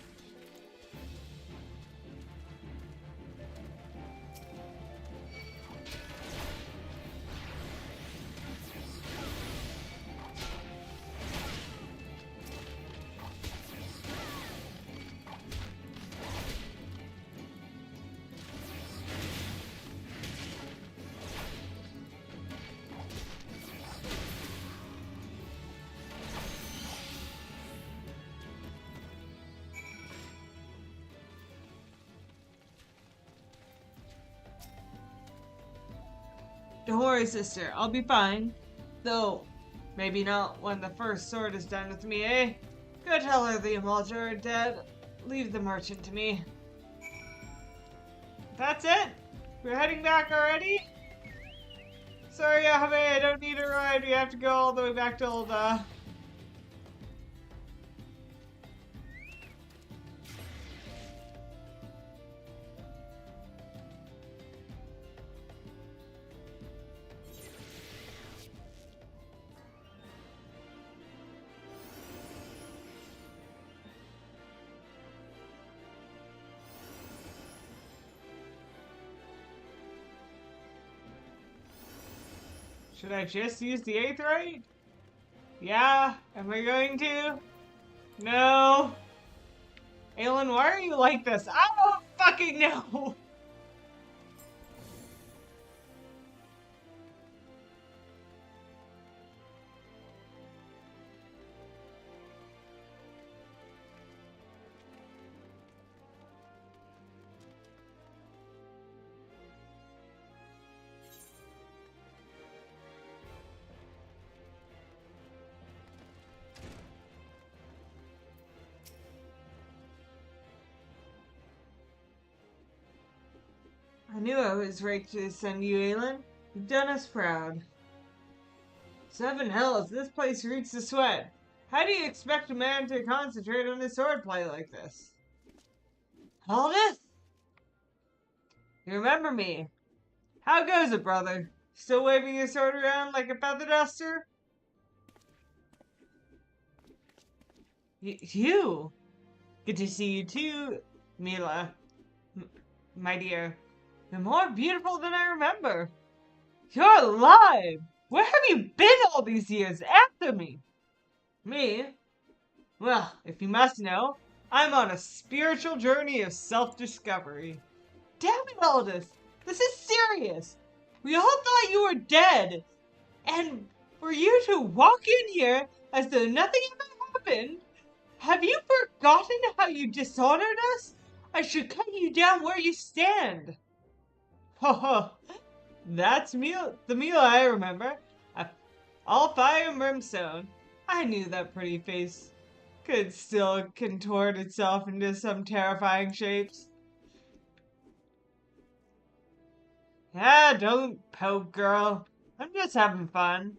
Don't worry, sister. I'll be fine. Though, maybe not when the first sword is done with me, eh? Go tell her the Amalja are dead. Leave the merchant to me. That's it? We're heading back already? Sorry, Abe, I don't need a ride. We have to go all the way back to Ul'dah. Should I just use the Aetheryte? Yeah, am I going to? No. Aelin, why are you like this? I don't fucking know. knew I was right to send you, Aelin. You've done us proud. Seven hells, this place reeks the sweat. How do you expect a man to concentrate on his swordplay like this? Aldous? You remember me? How goes it, brother? Still waving your sword around like a feather duster? You? Good to see you too, Mila. My dear. You're more beautiful than I remember. You're alive! Where have you been all these years after me? Me? Well, if you must know, I'm on a spiritual journey of self-discovery. Damn it, Aldous! This is serious! We all thought you were dead! And for you to walk in here as though nothing ever happened? Have you forgotten how you dishonored us? I should cut you down where you stand. Ho ho! That's the Mila I remember. All fire and brimstone. I knew that pretty face could still contort itself into some terrifying shapes. Ah, don't poke, girl. I'm just having fun.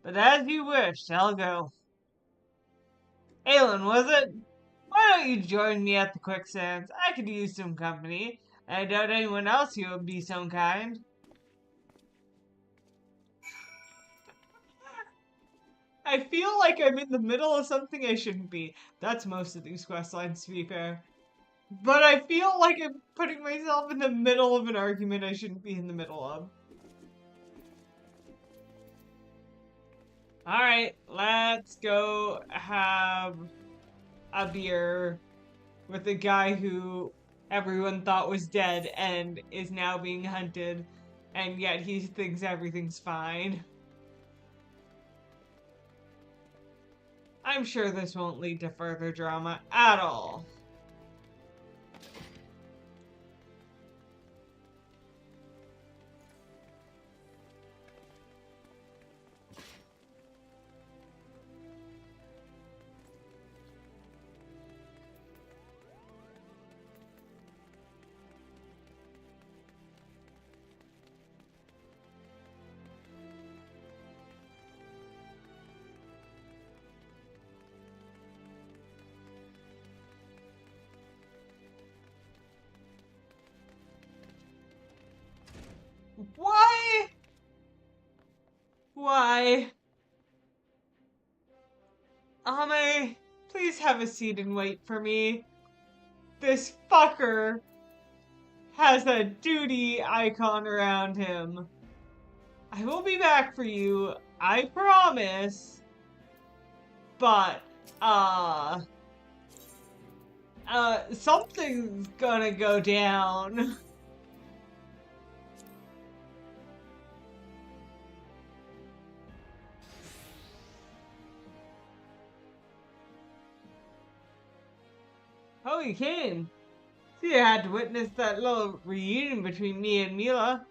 But as you wish, I'll go. Aelin, was it? Why don't you join me at the quicksands? I could use some company. And I doubt anyone else here would be so kind. I feel like I'm in the middle of something I shouldn't be. That's most of these quest lines, to be fair. But I feel like I'm putting myself in the middle of an argument I shouldn't be in the middle of. Alright, let's go have a beer with the guy who everyone thought was dead and is now being hunted, and yet he thinks everything's fine. I'm sure this won't lead to further drama at all. Why? Why? Ame, please have a seat and wait for me. This fucker has a duty icon around him. I will be back for you, I promise. But, something's gonna go down. Oh, you came. So you had to witness that little reunion between me and Mila.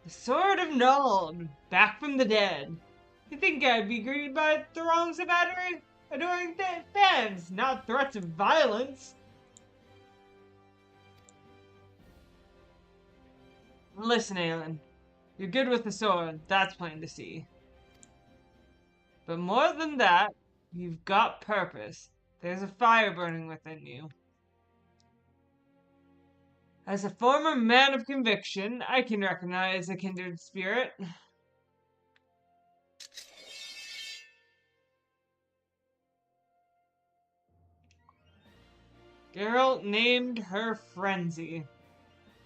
The Sword of Nald, back from the dead. You think I'd be greeted by throngs of adoring fans, not threats of violence? Listen, Aelin. You're good with the sword, that's plain to see. But more than that, you've got purpose. There's a fire burning within you. As a former man of conviction, I can recognize a kindred spirit. Geralt named her Frenzy.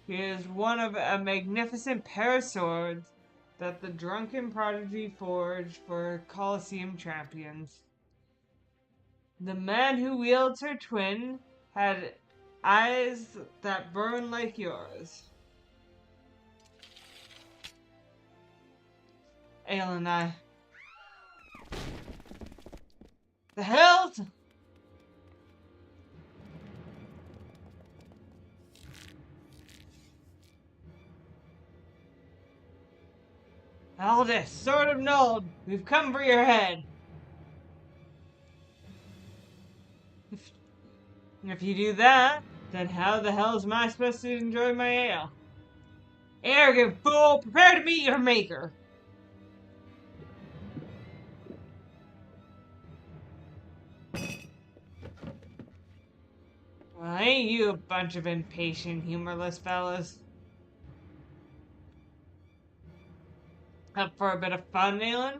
She is one of a magnificent pair of swords that the drunken prodigy forged for Colosseum champions. The man who wields her twin had eyes that burn like yours. Aelin, the hell? Aldous, Sword of Nald, we've come for your head. If you do that, Then how the hell am I supposed to enjoy my ale? Arrogant fool, prepare to meet your maker. Well, ain't you a bunch of impatient, humorless fellas? Up for a bit of fun, Aelin?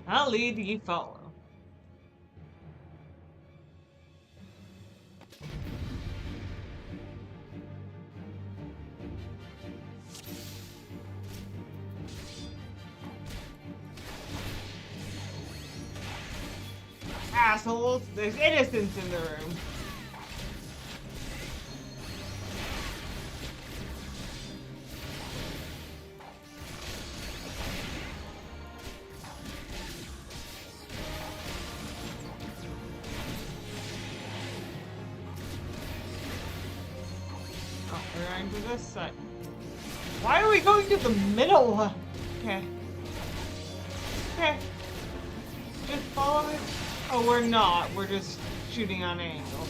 I'll lead, you follow. Assholes, there's innocence in the room. Oh, we're going to this side. Why are we going to the middle? Okay. Okay. Just follow it. Oh, we're not. We're just shooting on an angle.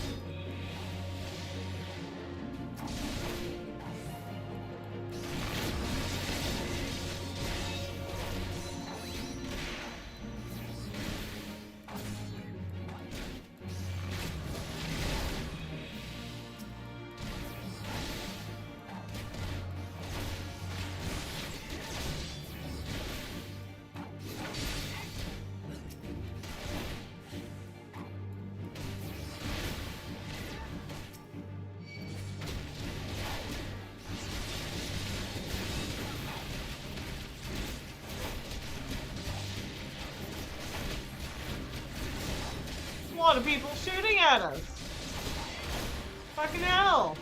A lot of people shooting at us. Fucking hell.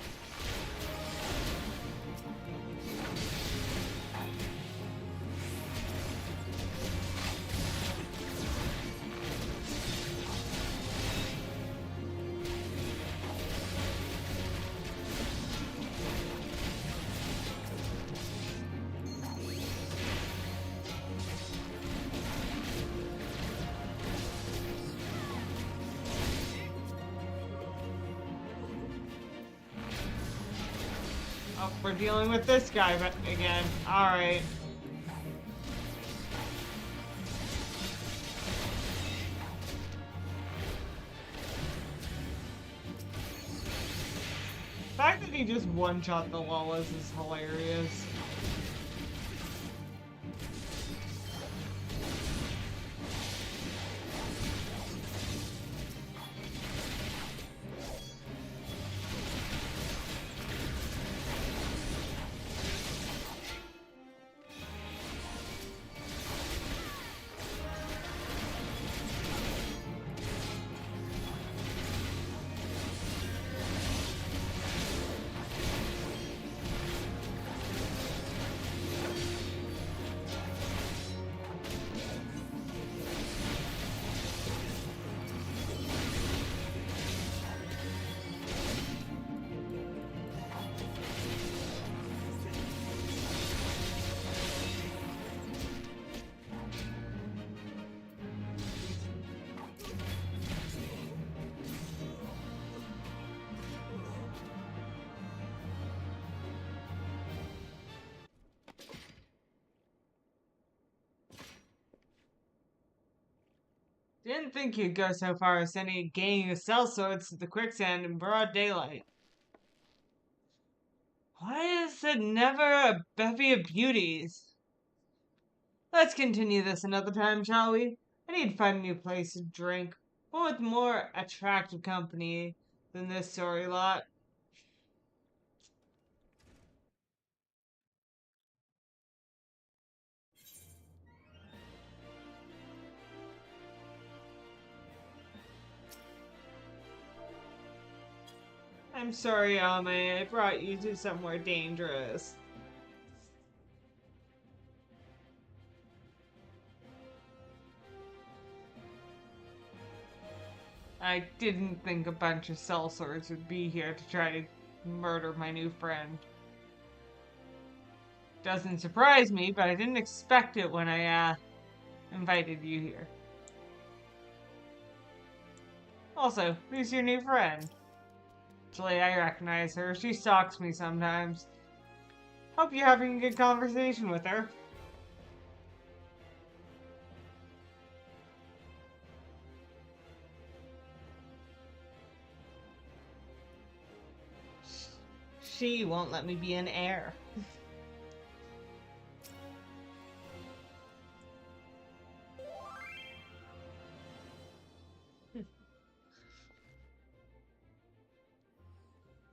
Oh, we're dealing with this guy but again. Alright. The fact that he just one-shot the Lawless is hilarious. Didn't think you'd go so far as sending a gang of sellswords to the quicksand in broad daylight. Why is it never a bevy of beauties? Let's continue this another time, shall we? I need to find a new place to drink, one with more attractive company than this sorry lot. I'm sorry, Ame, I brought you to somewhere dangerous. I didn't think a bunch of sellswords would be here to try to murder my new friend. Doesn't surprise me, but I didn't expect it when I, invited you here. Also, who's your new friend? Actually, I recognize her. She stalks me sometimes. Hope you're having a good conversation with her. She won't let me be an heir.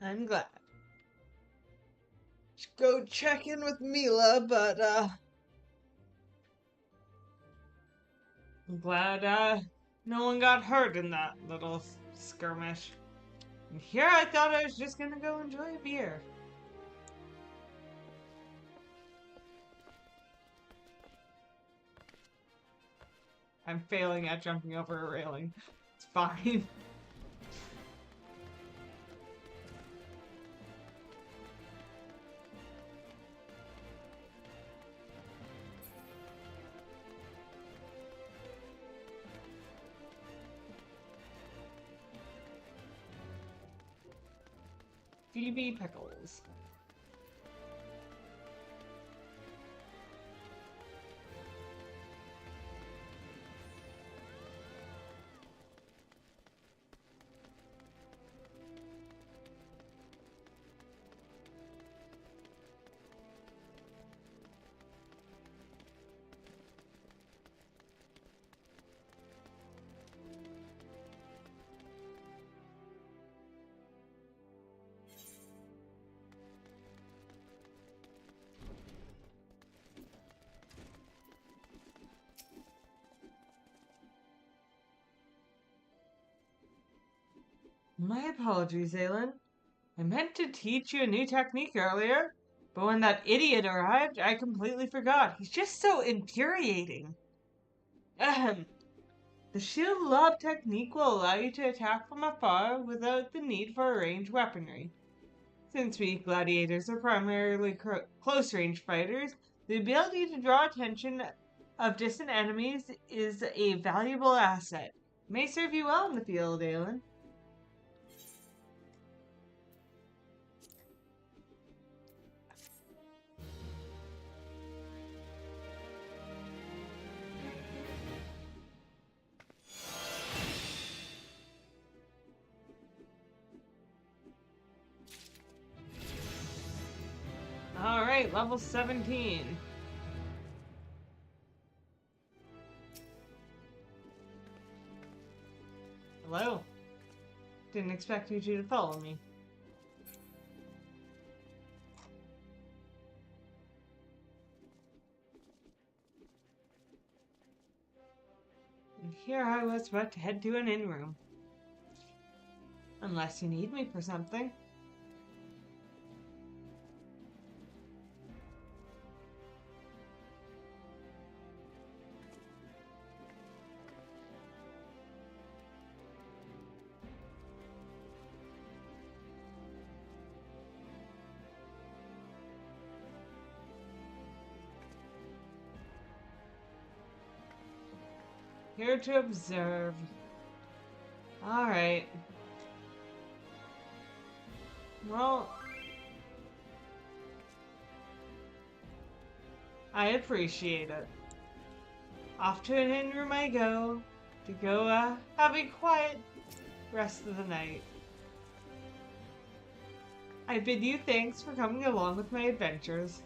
I'm glad. Should go check in with Mila, but I'm glad no one got hurt in that little skirmish. And here I thought I was just gonna go enjoy a beer. I'm failing at jumping over a railing. It's fine. Phoebe Pickles. My apologies, Aelin. I meant to teach you a new technique earlier, but when that idiot arrived, I completely forgot. He's just so infuriating. Ahem. The shield lob technique will allow you to attack from afar without the need for ranged weaponry. Since we gladiators are primarily close-range fighters, the ability to draw attention of distant enemies is a valuable asset. It may serve you well in the field, Aelin. Alright, level 17. Hello. Didn't expect you two to follow me. And here I was about to head to an inn room. Unless you need me for something. Here to observe. Alright. Well, I appreciate it. Off to an inn room I go, to have a quiet rest of the night. I bid you thanks for coming along with my adventures.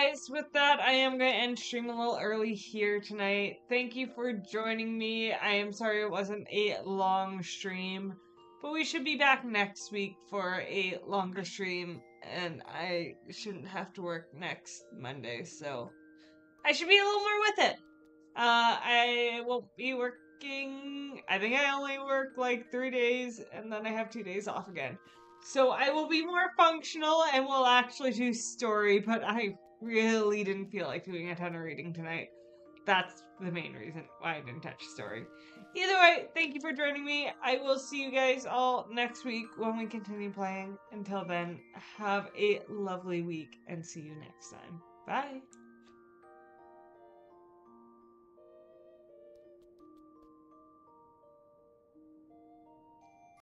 guys, with that, I am going to end stream a little early here tonight. Thank you for joining me. I am sorry it wasn't a long stream, but we should be back next week for a longer stream, and I shouldn't have to work next Monday, so I should be a little more with it. I won't be working. I think I only work like 3 days, and then I have 2 days off again. So I will be more functional and will actually do story, but I really didn't feel like doing a ton of reading tonight. That's the main reason why I didn't touch story. Either way, thank you for joining me. I will see you guys all next week when we continue playing. Until then, have a lovely week and see you next time. Bye.